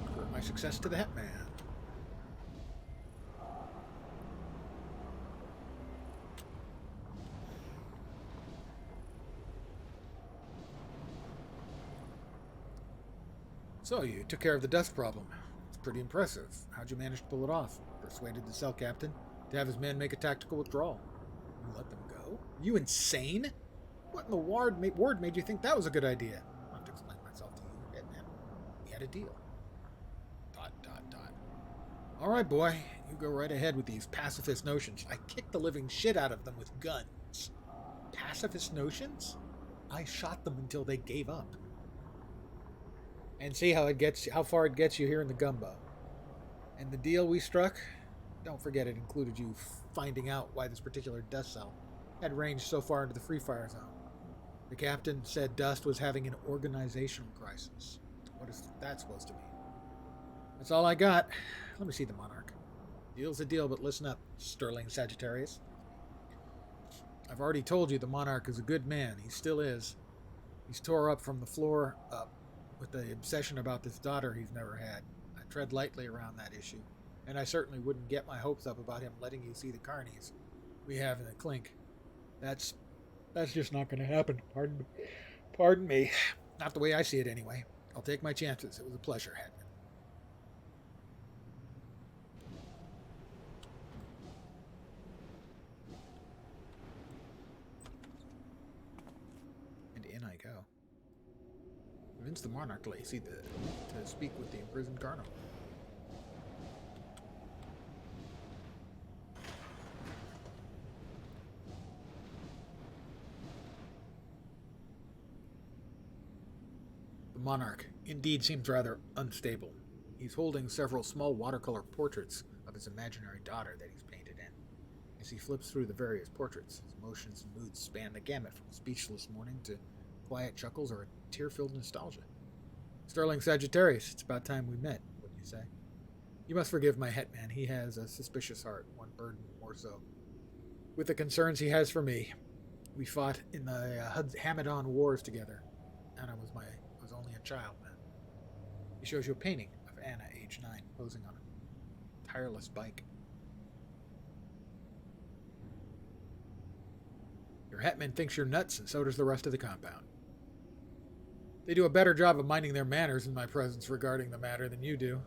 Report my success to the Hetman. So, you took care of the dust problem. It's pretty impressive. How'd you manage to pull it off? Persuaded the cell captain to have his men make a tactical withdrawal. You let them go? Are you insane? What in the ward made you think that was a good idea? I'll have to explain myself to you, Hitman. We had a deal. ... All right, boy. You go right ahead with these pacifist notions. I kicked the living shit out of them with guns. Pacifist notions? I shot them until they gave up. And see how far it gets you here in the gumbo. And the deal we struck, don't forget it included you finding out why this particular dust cell had ranged so far into the Free Fire Zone. The captain said Dust was having an organizational crisis. What is that supposed to mean? That's all I got. Let me see the Monarch. Deal's a deal, but listen up, Sterling Sagittarius. I've already told you the Monarch is a good man. He still is. He's tore up from the floor up. with the obsession about this daughter he's never had. I tread lightly around that issue, and I certainly wouldn't get my hopes up about him letting you see the carnies we have in the clink. That's just not going to happen. Pardon me. Not the way I see it, anyway. I'll take my chances. It was a pleasure, Hetman. And in I go. Convince the monarch to speak with the imprisoned carnival. The monarch indeed seems rather unstable. He's holding several small watercolor portraits of his imaginary daughter that he's painted in. As he flips through the various portraits, his emotions and moods span the gamut from speechless mourning to quiet chuckles or a tear-filled nostalgia. Sterling Sagittarius, it's about time we met, wouldn't you say? You must forgive my hetman. He has a suspicious heart, one burdened more so with the concerns he has for me. We fought in the Hamadan Wars together. Anna was only a child then. He shows you a painting of Anna, age 9, posing on a tireless bike. Your hetman thinks you're nuts, and so does the rest of the compound. They do a better job of minding their manners in my presence regarding the matter than you do.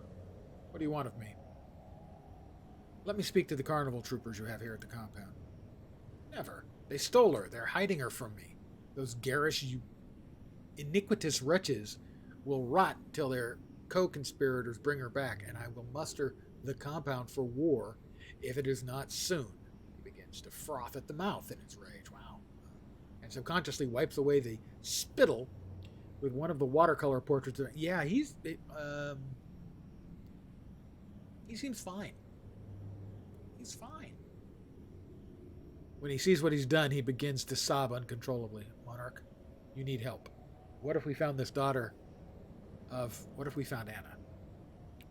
What do you want of me? Let me speak to the carnival troopers you have here at the compound. Never. They stole her. They're hiding her from me. Those garish, iniquitous wretches will rot till their co-conspirators bring her back, and I will muster the compound for war if it is not soon. He begins to froth at the mouth in his rage. Wow. And subconsciously wipes away the spittle with one of the watercolor portraits. Yeah, he seems fine. He's fine. When he sees what he's done, he begins to sob uncontrollably. Monarch, you need help. What if we found Anna?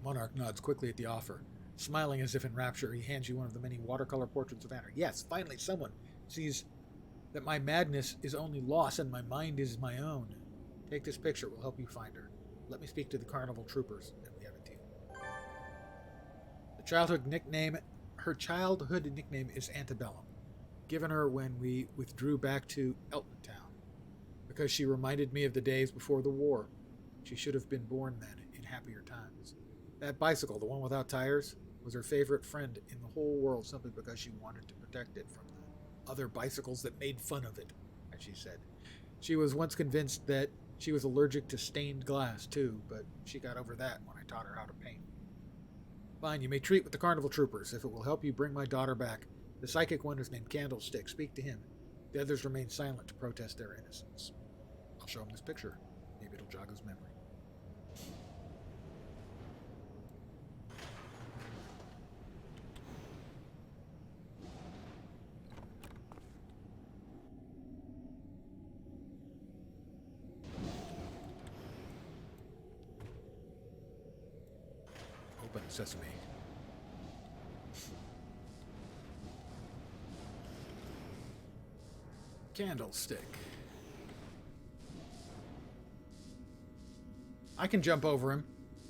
Monarch nods quickly at the offer. Smiling as if in rapture, he hands you one of the many watercolor portraits of Anna. Yes, finally someone sees that my madness is only loss and my mind is my own. Take this picture, it will help you find her. Let me speak to the carnival troopers, and we have a deal. Her childhood nickname is Antebellum, given her when we withdrew back to Eltontown, because she reminded me of the days before the war. She should have been born then, in happier times. That bicycle, the one without tires, was her favorite friend in the whole world simply because she wanted to protect it from the other bicycles that made fun of it, as she said. She was once convinced that she was allergic to stained glass, too, but she got over that when I taught her how to paint. Fine, you may treat with the carnival troopers if it will help you bring my daughter back. The psychic one is named Candlestick. Speak to him. The others remain silent to protest their innocence. I'll show him this picture. Maybe it'll jog his memory. Open sesame. Candlestick. I can jump over him.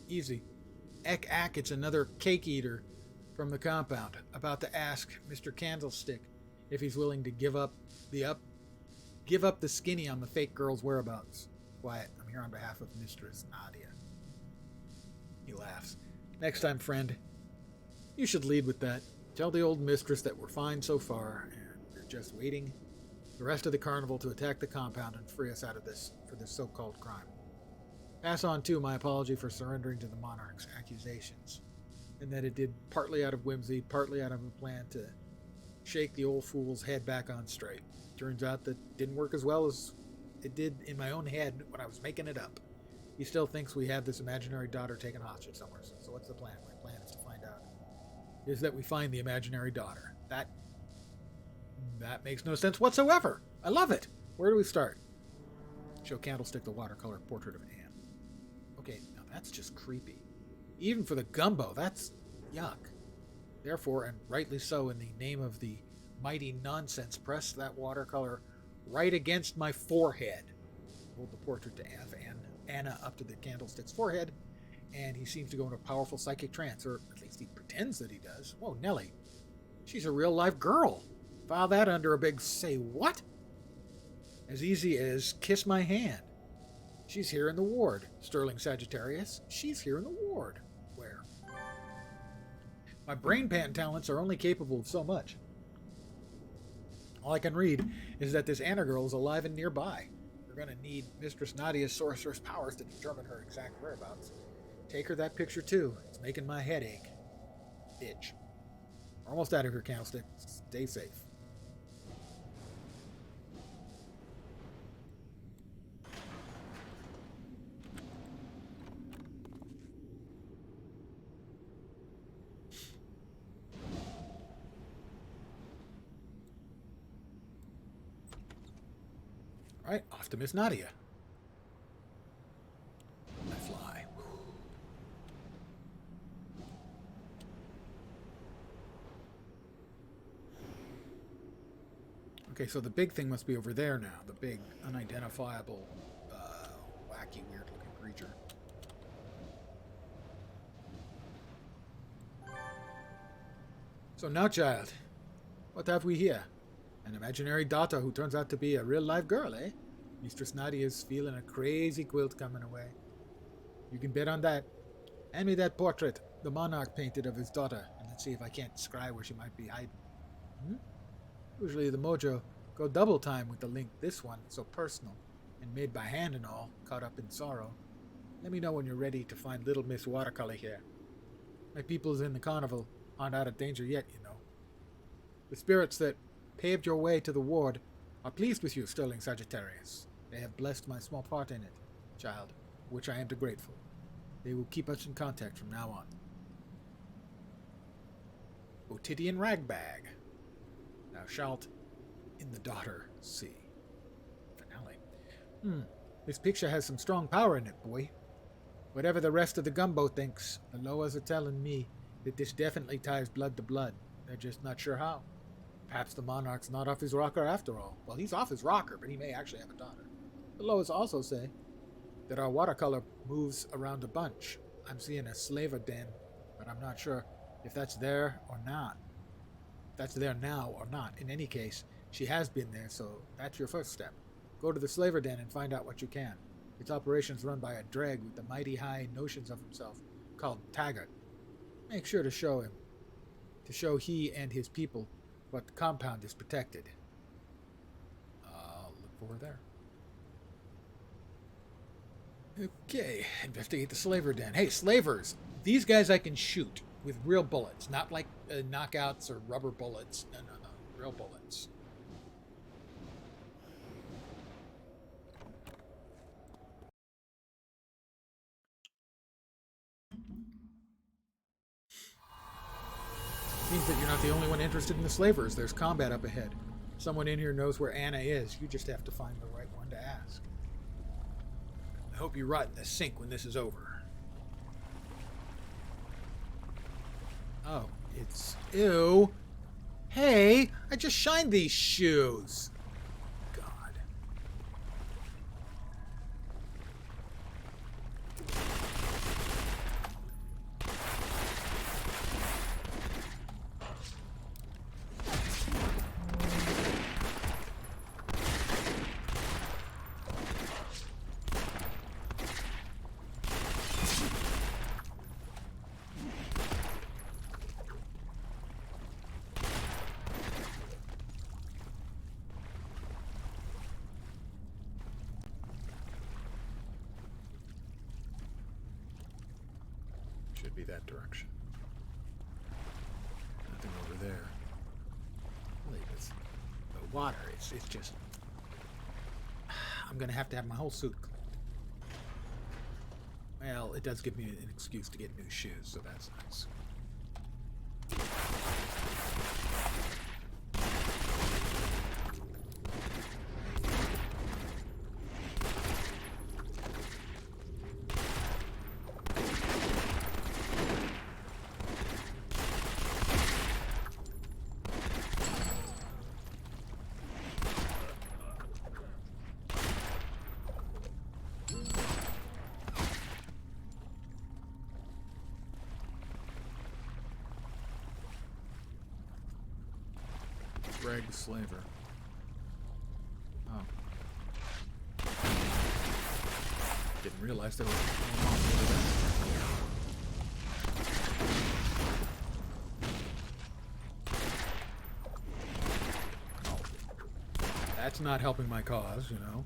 Easy. Ack, it's another cake eater from the compound, about to ask Mr. Candlestick if he's willing to give up the skinny on the fake girl's whereabouts. Quiet, I'm here on behalf of Mistress Nadia. He laughs. Next time, friend, you should lead with that. Tell the old mistress that we're fine so far, and we're just waiting the rest of the carnival to attack the compound and free us out of this for this so-called crime. Pass on, too, my apology for surrendering to the monarch's accusations, and that it did partly out of whimsy, partly out of a plan to shake the old fool's head back on straight. Turns out that didn't work as well as it did in my own head when I was making it up. He still thinks we have this imaginary daughter taken hostage somewhere. So what's the plan? My plan is to find out. Is that we find the imaginary daughter. That makes no sense whatsoever. I love it. Where do we start? Show Candlestick the watercolor portrait of Anne. Okay, now that's just creepy. Even for the gumbo, that's yuck. Therefore, and rightly so, in the name of the mighty nonsense, press that watercolor right against my forehead. Hold the portrait to Anne Anna up to the candlestick's forehead, and he seems to go into a powerful psychic trance, or at least he pretends that he does. Whoa, Nellie. She's a real-life girl. File that under a big say what? As easy as kiss my hand. She's here in the ward, Sterling Sagittarius. She's here in the ward. Where? My brain pan talents are only capable of so much. All I can read is that this Anna girl is alive and nearby. We're going to need Mistress Nadia's sorceress powers to determine her exact whereabouts. Take her that picture too. It's making my head ache. Bitch. We're almost out of here, candlestick. Stay safe. All right, off to Miss Nadia. I fly. Okay, so the big thing must be over there now. The big, unidentifiable, wacky, weird-looking creature. So now, child, what have we here? An imaginary daughter who turns out to be a real-life girl, eh? Mistress Nadia's feeling a crazy quilt coming away. You can bet on that. Hand me that portrait the monarch painted of his daughter, and let's see if I can't scry where she might be hiding. Usually the mojo go double time with the link. This one, so personal, and made by hand and all, caught up in sorrow. Let me know when you're ready to find little Miss Watercolor here. My peoples in the carnival aren't out of danger yet, you know. The spirits that paved your way to the ward are pleased with you, Sterling Sagittarius. They have blessed my small part in it, child, for which I am grateful. They will keep us in contact from now on. Otidian Ragbag. Thou shalt in the daughter see. Finale. This picture has some strong power in it, boy. Whatever the rest of the gumbo thinks, the Loas are telling me that this definitely ties blood to blood. They're just not sure how. Perhaps the monarch's not off his rocker after all. Well, he's off his rocker, but he may actually have a daughter. The Loas also say that our watercolor moves around a bunch. I'm seeing a slaver den, but I'm not sure if that's there or not. If that's there now or not. In any case, she has been there, so that's your first step. Go to the slaver den and find out what you can. Its operations run by a dreg with the mighty high notions of himself, called Taggart. Make sure to show he and his people what the compound is protected. I'll look for her there. Okay, investigate the slaver den. Hey, slavers! These guys I can shoot with real bullets, not like knockouts or rubber bullets. No, real bullets. Means that you're not the only one interested in the slavers. There's combat up ahead. Someone in here knows where Anna is. You just have to find the right one to ask. I hope you rot in the sink when this is over. Oh, it's... Ew. Hey, I just shined these shoes. God. Should be that direction. Nothing over there. Wait, it's the water. It's just... I'm going to have my whole suit cleaned. Well, it does give me an excuse to get new shoes, so that's nice. Greg Slaver. Oh. Didn't realize there was a monster over there. That's not helping my cause, you know.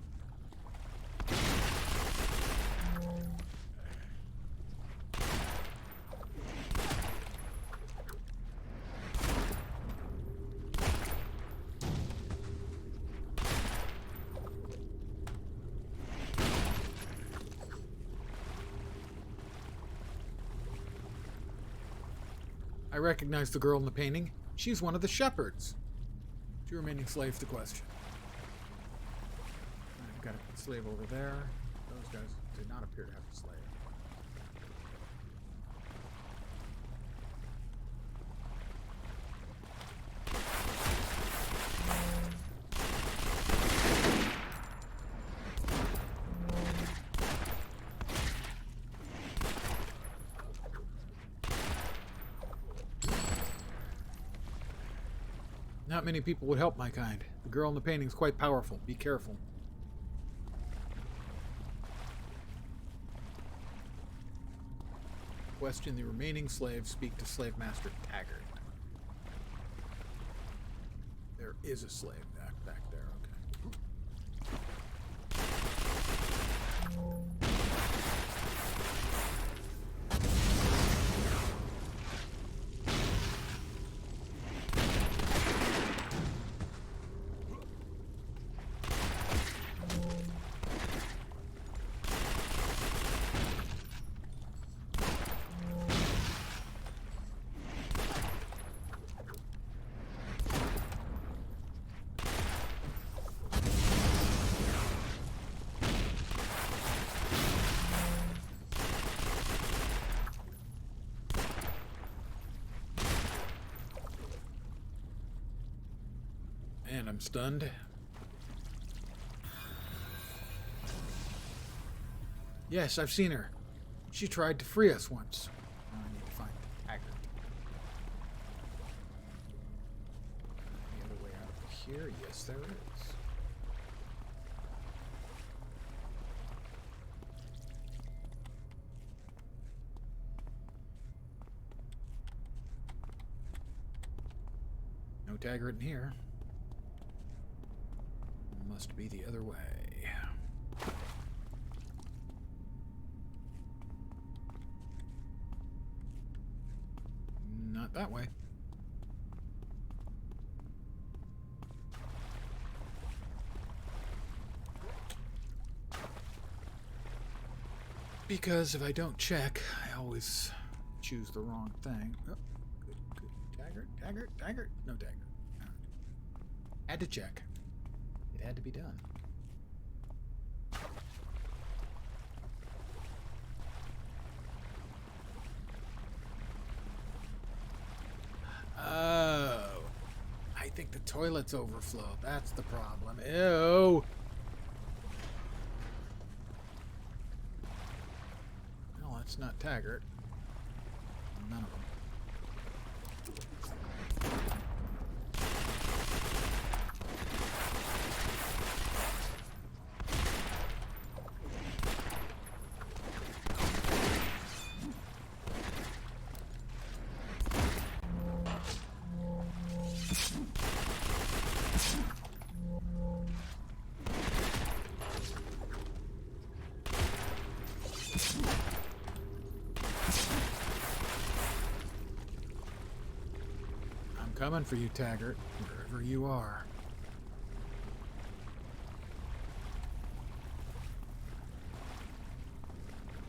I recognize the girl in the painting. She's one of the shepherds. 2 remaining slaves to question. I've got a slave over there. Those guys did not appear to have a slave. Not many people would help my kind. The girl in the painting is quite powerful. Be careful. Question the remaining slaves. Speak to slave master Taggart. There is a slave back there. Okay. And I'm stunned. Yes, I've seen her. She tried to free us once. Now I need to find Taggart. Any other way out of here? Yes, there is. No Taggart in here. Must be the other way. Not that way. Because if I don't check, I always choose the wrong thing. Oh, good. Taggart. No Taggart. Had to check. It had to be done. Oh. I think the toilet's overflowed. That's the problem. Ew. No, that's not Taggart. None of them. Coming for you, Taggart, wherever you are.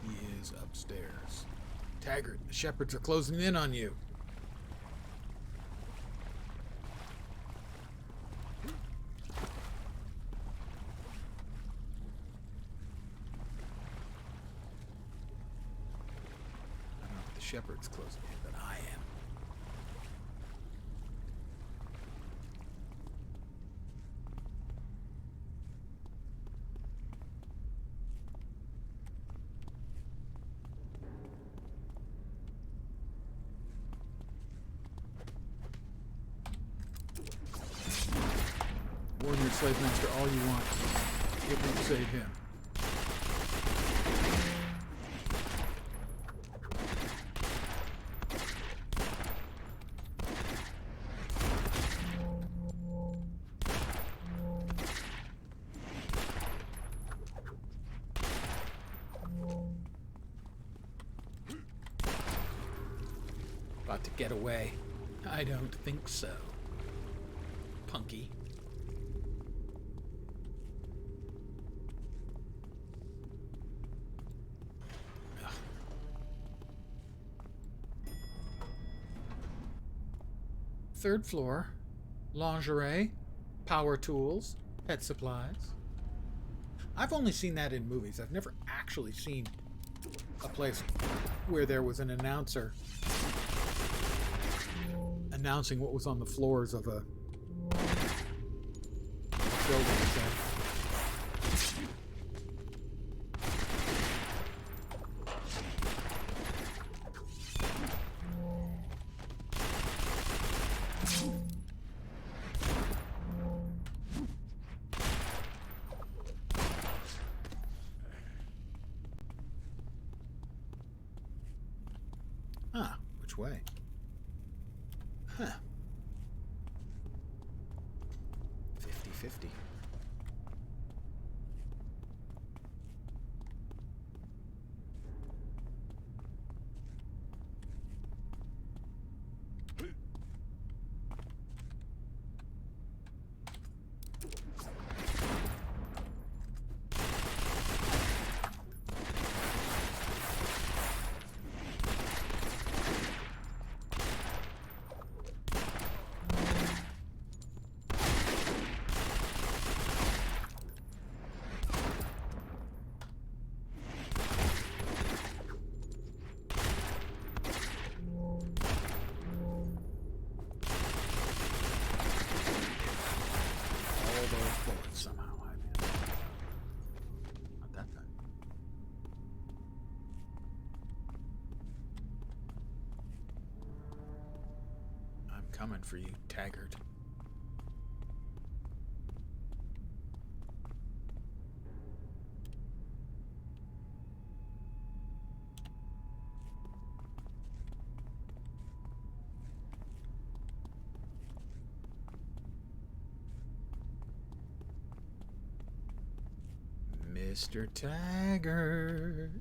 He is upstairs. Taggart, the shepherds are closing in on you. I don't know if the shepherds closing in, but I am. Warn your slave master all you want. It won't save him. About to get away. I don't think so. Punky. Ugh. Third floor. Lingerie. Power tools. Pet supplies. I've only seen that in movies. I've never actually seen a place where there was an announcer announcing what was on the floors of a building. Huh, which way? Huh. 50-50. Coming for you, Taggart. Mr. Taggart.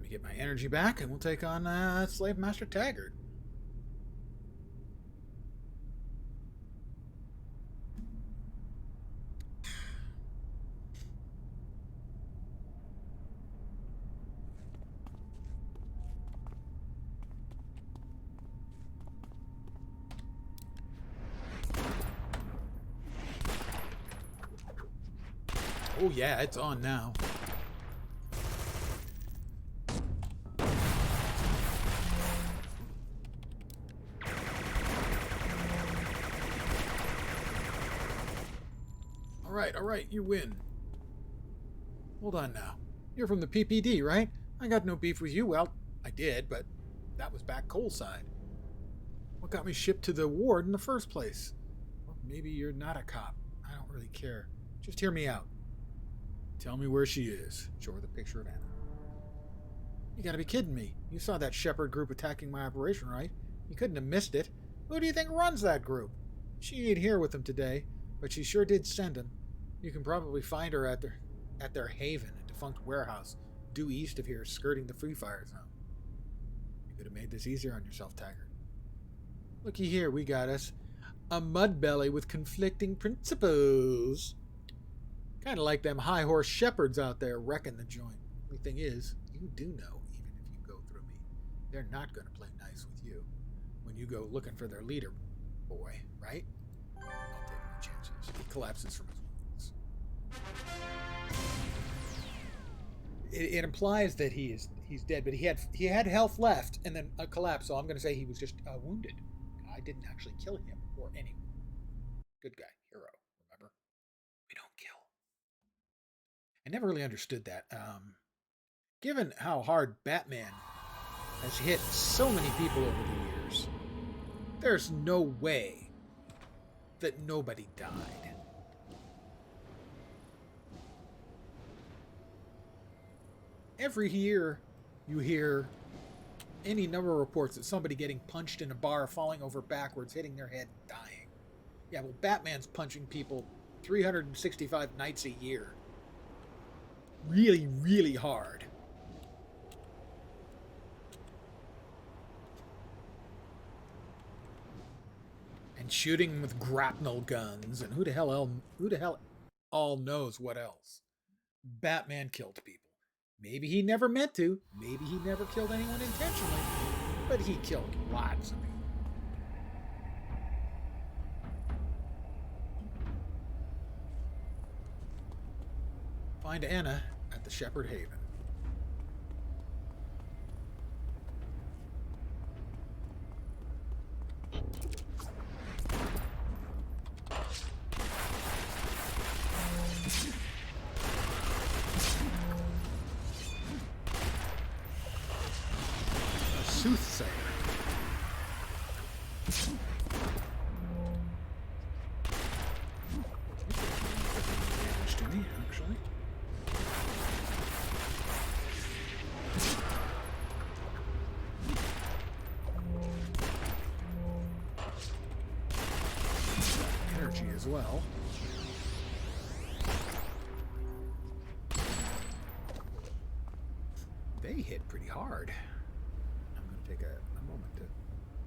Get my energy back, and we'll take on Slave Master Taggart. Oh yeah, it's on now. All right, you win. Hold on now. You're from the PPD, right? I got no beef with you. Well, I did, but that was back coal side. What got me shipped to the ward in the first place? Well, maybe you're not a cop. I don't really care. Just hear me out. Tell me where she is. Show her the picture of Anna. You gotta be kidding me. You saw that Shepherd group attacking my operation, right? You couldn't have missed it. Who do you think runs that group? She ain't here with them today, but she sure did send them. You can probably find her at their haven, a defunct warehouse due east of here, skirting the Free Fire zone. You could have made this easier on yourself, Taggart. Looky here, we got us a mudbelly with conflicting principles. Kind of like them high horse shepherds out there wrecking the joint. The thing is, you do know, even if you go through me, they're not going to play nice with you when you go looking for their leader, boy, right? I'll take my chances. He collapses from his wounds. It implies that he's dead, but he had health left and then a collapse. So I'm going to say he was just wounded. I didn't actually kill him or anyone. Good guy, hero. Remember, we don't kill. I never really understood that. Given how hard Batman has hit so many people over the years, there's no way that nobody died. Every year, you hear any number of reports of somebody getting punched in a bar, falling over backwards, hitting their head, dying. Yeah, well, Batman's punching people 365 nights a year. Really, really hard. And shooting with grapnel guns, and who the hell all knows what else. Batman killed people. Maybe he never meant to. Maybe he never killed anyone intentionally. But he killed lots of people. Find Anna at the Shepherd Haven. Soothsayer. Damage to me, actually. Energy as well. They hit pretty hard. Take a moment to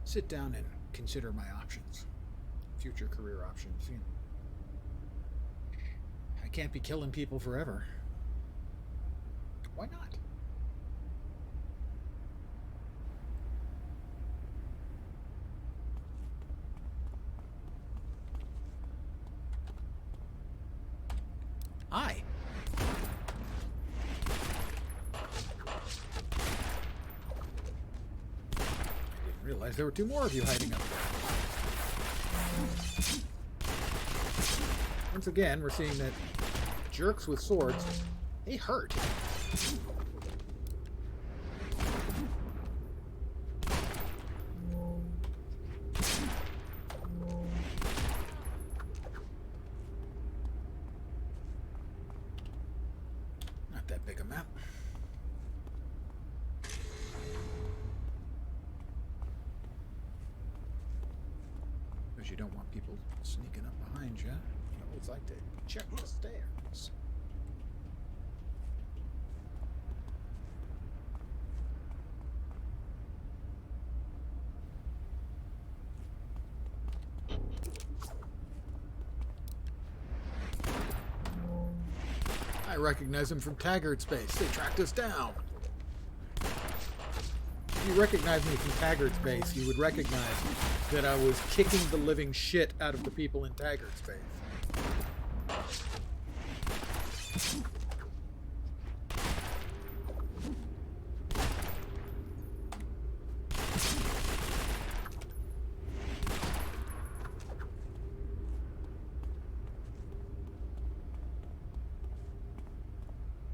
sit down and consider my options, future career options. You know, I can't be killing people forever. Why not? Hi. Realized there were two more of you hiding up there. Once again, we're seeing that jerks with swords, they hurt. Not that big a map. You don't want people sneaking up behind you. You always like to check the stairs. I recognize him from Taggart Space. They tracked us down. If you recognize me from Taggart Space, you would recognize that I was kicking the living shit out of the people in Taggart Space.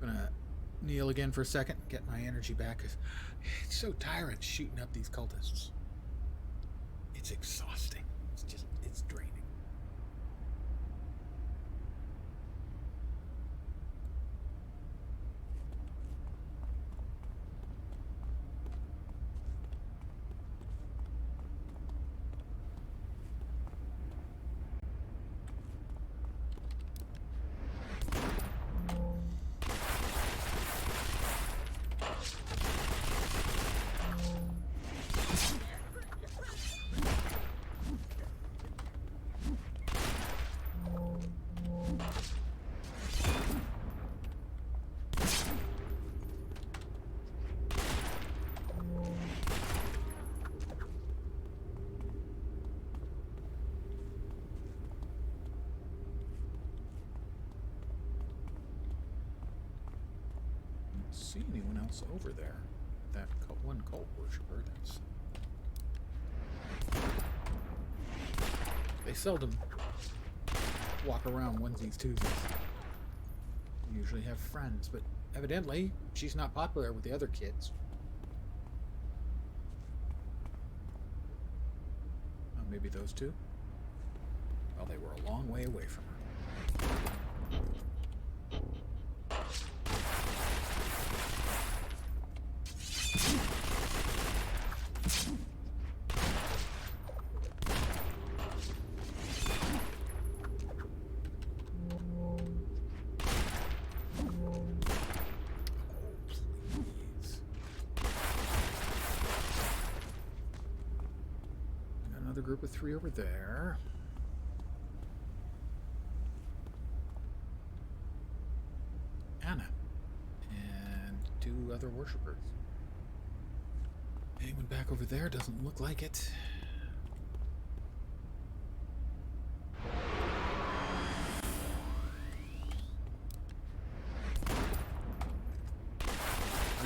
Gonna kneel again for a second and get my energy back. It's so tiring shooting up these cultists. It's exhausting. It's draining. see anyone else over there. That one cult worshiper, that's... They seldom walk around onesies, twosies. They usually have friends, but evidently she's not popular with the other kids. Oh, maybe those two? Well, they were a long way away from her. Group of 3 over there. Anna. And 2 other worshippers. Anyone back over there? Doesn't look like it. Are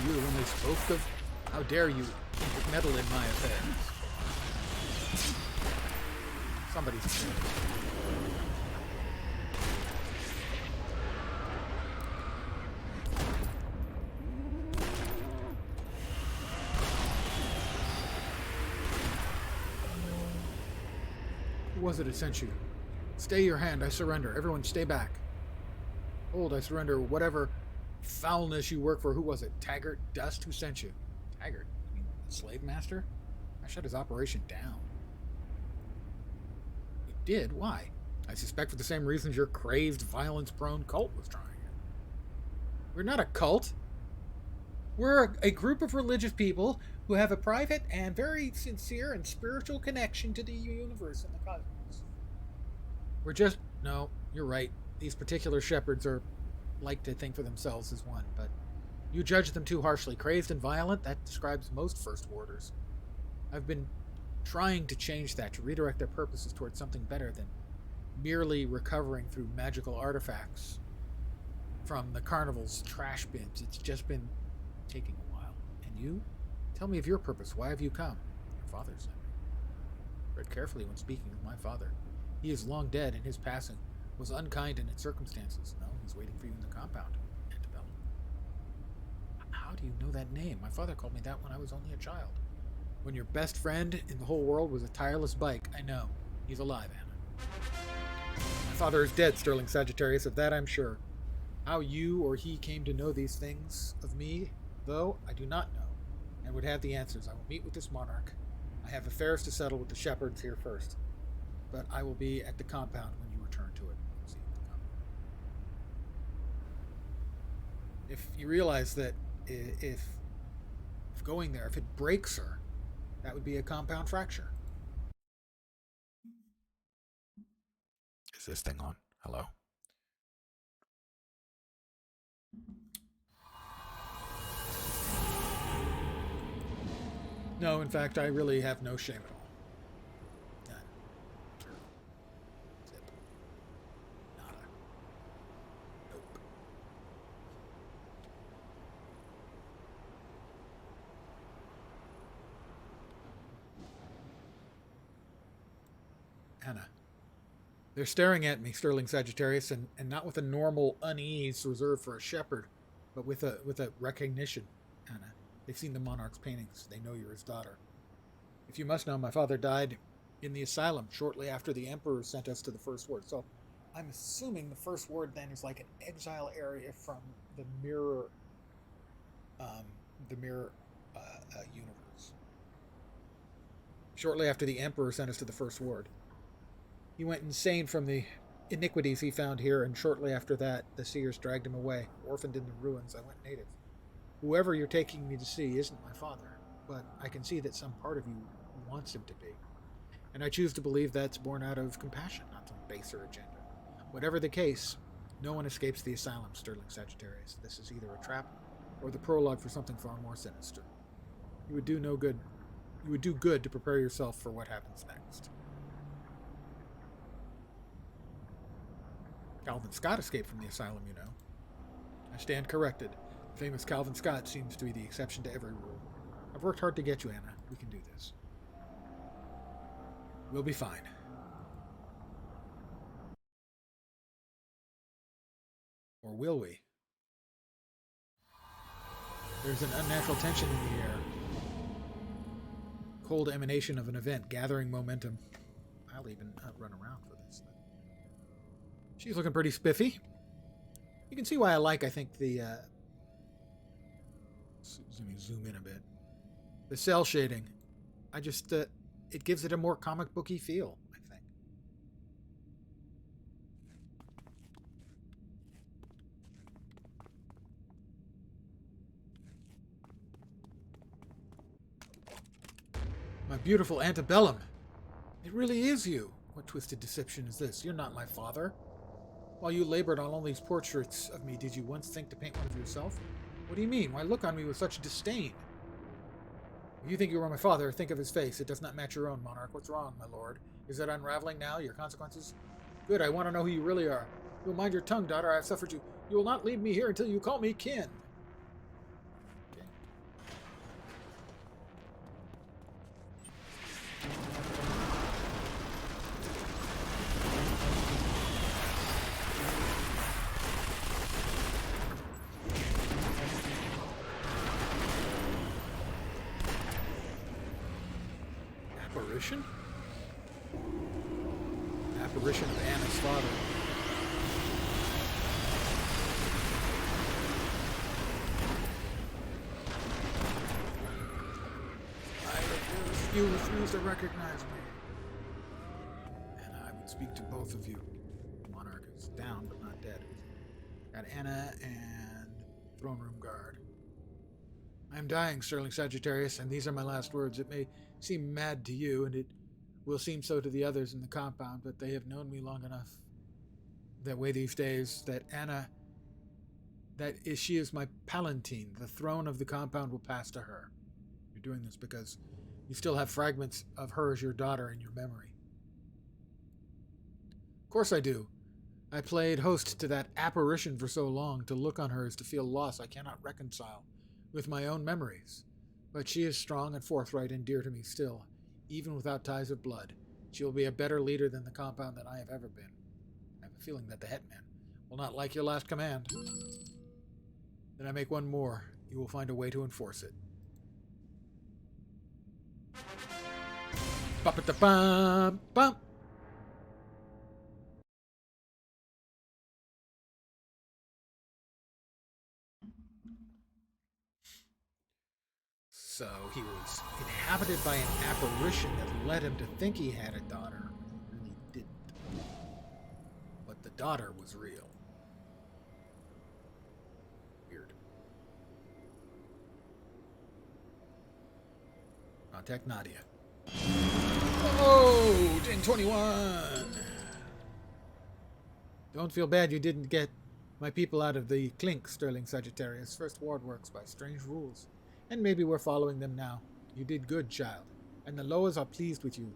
you the one they spoke of? How dare you meddle in my affairs? Somebody's dead. Who was it that sent you? Stay your hand, I surrender. Everyone stay back. Hold, I surrender. Whatever foulness you work for, who was it? Taggart Dust? Who sent you? Taggart? You mean the slave master? I shut his operation down. Did? Why? I suspect for the same reasons your crazed, violence-prone cult was trying it. We're not a cult. We're a group of religious people who have a private and very sincere and spiritual connection to the universe and the cosmos. We're just... No, you're right. These particular shepherds like to think for themselves as one, but you judge them too harshly. Crazed and violent, that describes most First Warders. I've been trying to change that, to redirect their purposes towards something better than merely recovering through magical artifacts from the carnival's trash bins. It's just been taking a while. And you? Tell me of your purpose. Why have you come? Your father sent me. Read carefully when speaking of my father. He is long dead, and his passing was unkind in its circumstances. No, he's waiting for you in the compound. Antebellum. How do you know that name? My father called me that when I was only a child. When your best friend in the whole world was a tireless bike. I know. He's alive, Anna. My father is dead, Sterling Sagittarius. Of that I'm sure. How you or he came to know these things of me, though, I do not know, and would have the answers. I will meet with this monarch. I have affairs to settle with the shepherds here first, but I will be at the compound when you return to it. See you at the compound. If you realize that if going there, if it breaks her, that would be a compound fracture. Is this thing on? Hello? No, in fact, I really have no shame at all. None. Zip. Nada. Nope. Anna. They're staring at me, Sterling Sagittarius, and not with a normal unease reserved for a shepherd, but with a recognition, Anna. They've seen the monarch's paintings. They know you're his daughter. If you must know, my father died in the asylum shortly after the Emperor sent us to the First Ward. So I'm assuming the First Ward then is like an exile area from the mirror universe. Shortly after the Emperor sent us to the First Ward. He went insane from the iniquities he found here, and shortly after that, the seers dragged him away. Orphaned in the ruins, I went native. Whoever you're taking me to see isn't my father, but I can see that some part of you wants him to be. And I choose to believe that's born out of compassion, not some baser agenda. Whatever the case, no one escapes the asylum, Sterling Sagittarius. This is either a trap or the prologue for something far more sinister. You would do good to prepare yourself for what happens next. Calvin Scott escaped from the asylum, you know. I stand corrected. Famous Calvin Scott seems to be the exception to every rule. I've worked hard to get you, Anna. We can do this. We'll be fine. Or will we? There's an unnatural tension in the air. Cold emanation of an event, gathering momentum. I'll even run around for this. She's looking pretty spiffy. You can see why I think, the... let me zoom in a bit. The cell shading. It gives it a more comic booky feel, I think. My beautiful antebellum. It really is you. What twisted deception is this? You're not my father. While you labored on all these portraits of me, did you once think to paint one of yourself? What do you mean? Why look on me with such disdain? If you think you are my father, think of his face. It does not match your own, monarch. What's wrong, my lord? Is it unraveling now, your consequences? Good, I want to know who you really are. You'll mind your tongue, daughter. I have suffered you. You will not leave me here until you call me kin. Okay. Apparition? Apparition of Anna's father. You refuse to recognize me. And I would speak to both of you. Monarch is down, but not dead. Got Anna and Throne Room Guard. I am dying, Sterling Sagittarius, and these are my last words. It may seem mad to you, and it will seem so to the others in the compound, but they have known me long enough that way these days that Anna, she is my Palatine. The throne of the compound will pass to her. You're doing this because you still have fragments of her as your daughter in your memory. Of course I do. I played host to that apparition for so long. To look on her is to feel loss I cannot reconcile with my own memories. But she is strong and forthright and dear to me still, even without ties of blood. She will be a better leader than the compound than I have ever been. I have a feeling that the Hetman will not like your last command. Then I make one more. You will find a way to enforce it. Ba-ba-da-bum-bum. So he was inhabited by an apparition that led him to think he had a daughter. And he didn't. But the daughter was real. Weird. Contact Nadia. Oh, 1021. Don't feel bad you didn't get my people out of the clink, Sterling Sagittarius. First Ward works by strange rules. And maybe we're following them now. You did good, child. And the Loas are pleased with you.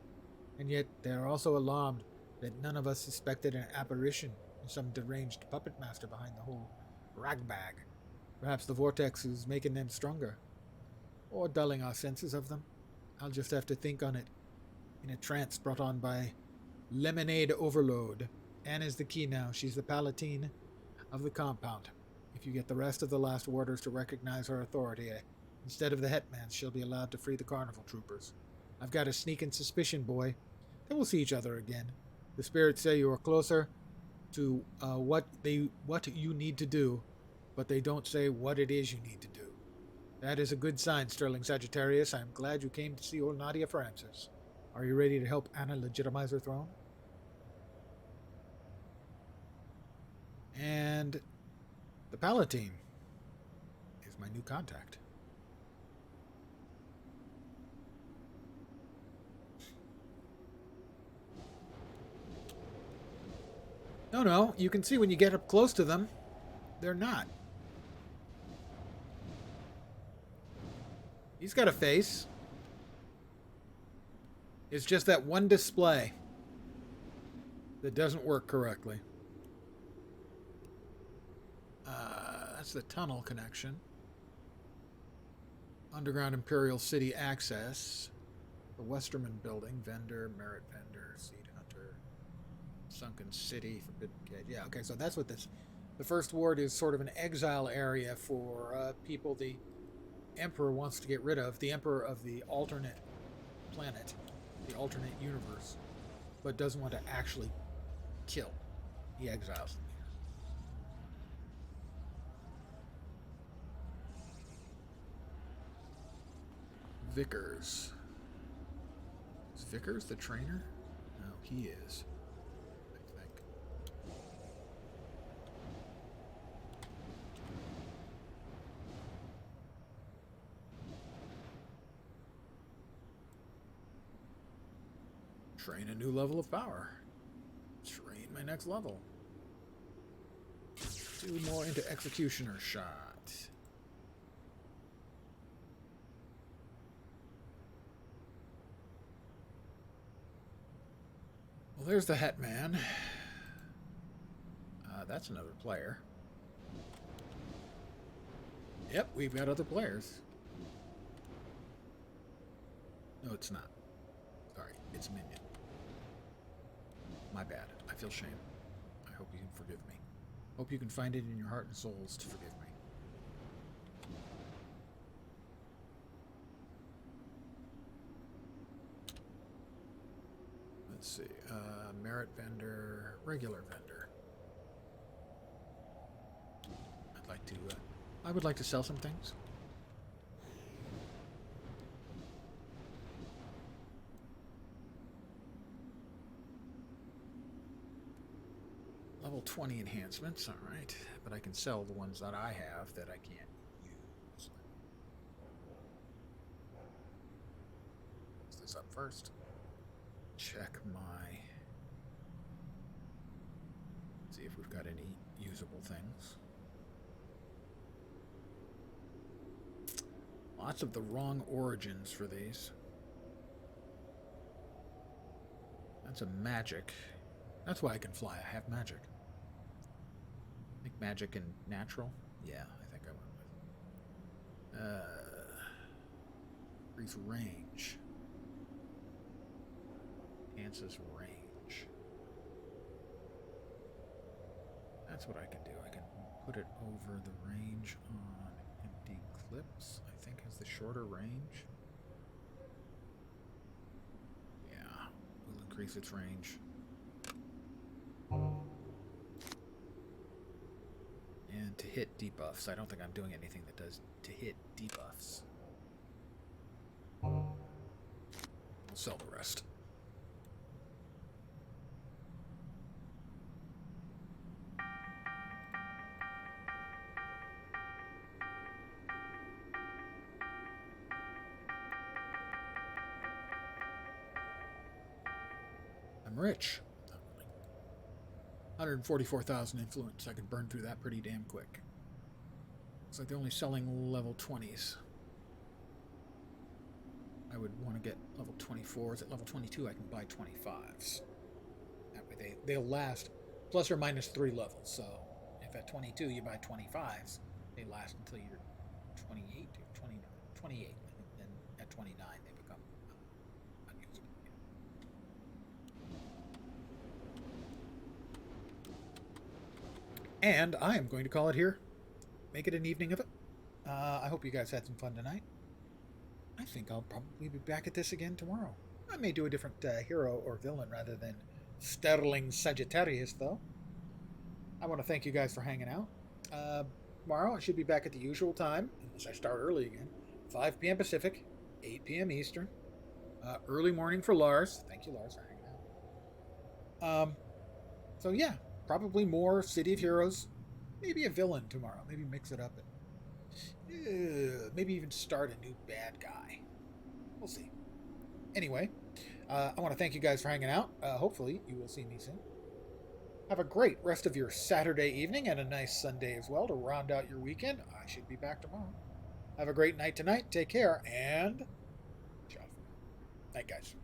And yet they are also alarmed that none of us suspected an apparition and some deranged puppet master behind the whole ragbag. Perhaps the vortex is making them stronger. Or dulling our senses of them. I'll just have to think on it. In a trance brought on by lemonade overload. Anna's the key now. She's the Palatine of the compound. If you get the rest of the last warders to recognize her authority, instead of the Hetman, she'll be allowed to free the carnival troopers. I've got a sneaking suspicion, boy, that we'll see each other again. The spirits say you are closer to what you need to do, but they don't say what it is you need to do. That is a good sign, Sterling Sagittarius. I'm glad you came to see old Nadia Francis. Are you ready to help Anna legitimize her throne? And the Palatine is my new contact. No, you can see when you get up close to them, they're not. He's got a face. It's just that one display that doesn't work correctly. That's the tunnel connection. Underground Imperial City access. The Westerman Building. Vendor, Merit Vendor, Seed Hunter. Sunken City, Forbidden Cage. Yeah, okay, so that's what this... The first ward is sort of an exile area for people the Emperor wants to get rid of. The Emperor of the alternate planet, the alternate universe, but doesn't want to actually kill. He exiles them here. Vickers. Is Vickers the trainer? No, he is. I think. Train a new level of power. Train my next level. 2 more into Executioner shot. Well, there's the Hetman. That's another player. Yep, we've got other players. No, it's not. Sorry, it's Minion. My bad. I feel shame. I hope you can forgive me. Hope you can find it in your heart and souls to forgive me. Let's see. Merit Vendor, regular vendor. I would like to sell some things. Level 20 enhancements, alright. But I can sell the ones that I have that I can't use. Is this up first? Check my... See if we've got any usable things. Lots of the wrong origins for these. That's a magic. That's why I can fly. I have magic. I think magic and natural. Yeah, I think I went with. Increase range. Enhances range. That's what I can do. I can put it over the range on empty clips. I think has the shorter range. Yeah, we'll increase its range. And to hit debuffs. I don't think I'm doing anything that does to hit debuffs. We'll sell the rest. I'm rich. 144,000 influence. I could burn through that pretty damn quick. Looks like they're only selling level 20s. I would want to get level 24s. At level 22, I can buy 25s. That way they'll last plus or minus 3 levels. So if at 22 you buy 25s, they last until you're 28 or 29. 28. And then at 29, they become unusable. And I am going to call it here. Make it an evening of it. I hope you guys had some fun tonight. I think I'll probably be back at this again tomorrow. I may do a different hero or villain rather than Sterling Sagittarius, though. I want to thank you guys for hanging out. Tomorrow I should be back at the usual time, unless I start early again. 5 p.m. Pacific, 8 p.m. Eastern. Early morning for Lars. Thank you, Lars, for hanging out. So yeah, probably more City of Heroes. Maybe a villain tomorrow. Maybe mix it up and maybe even start a new bad guy. We'll see. Anyway, I want to thank you guys for hanging out. Hopefully you will see me soon. Have a great rest of your Saturday evening and a nice Sunday as well to round out your weekend. I should be back tomorrow. Have a great night tonight. Take care and ciao. Night, guys.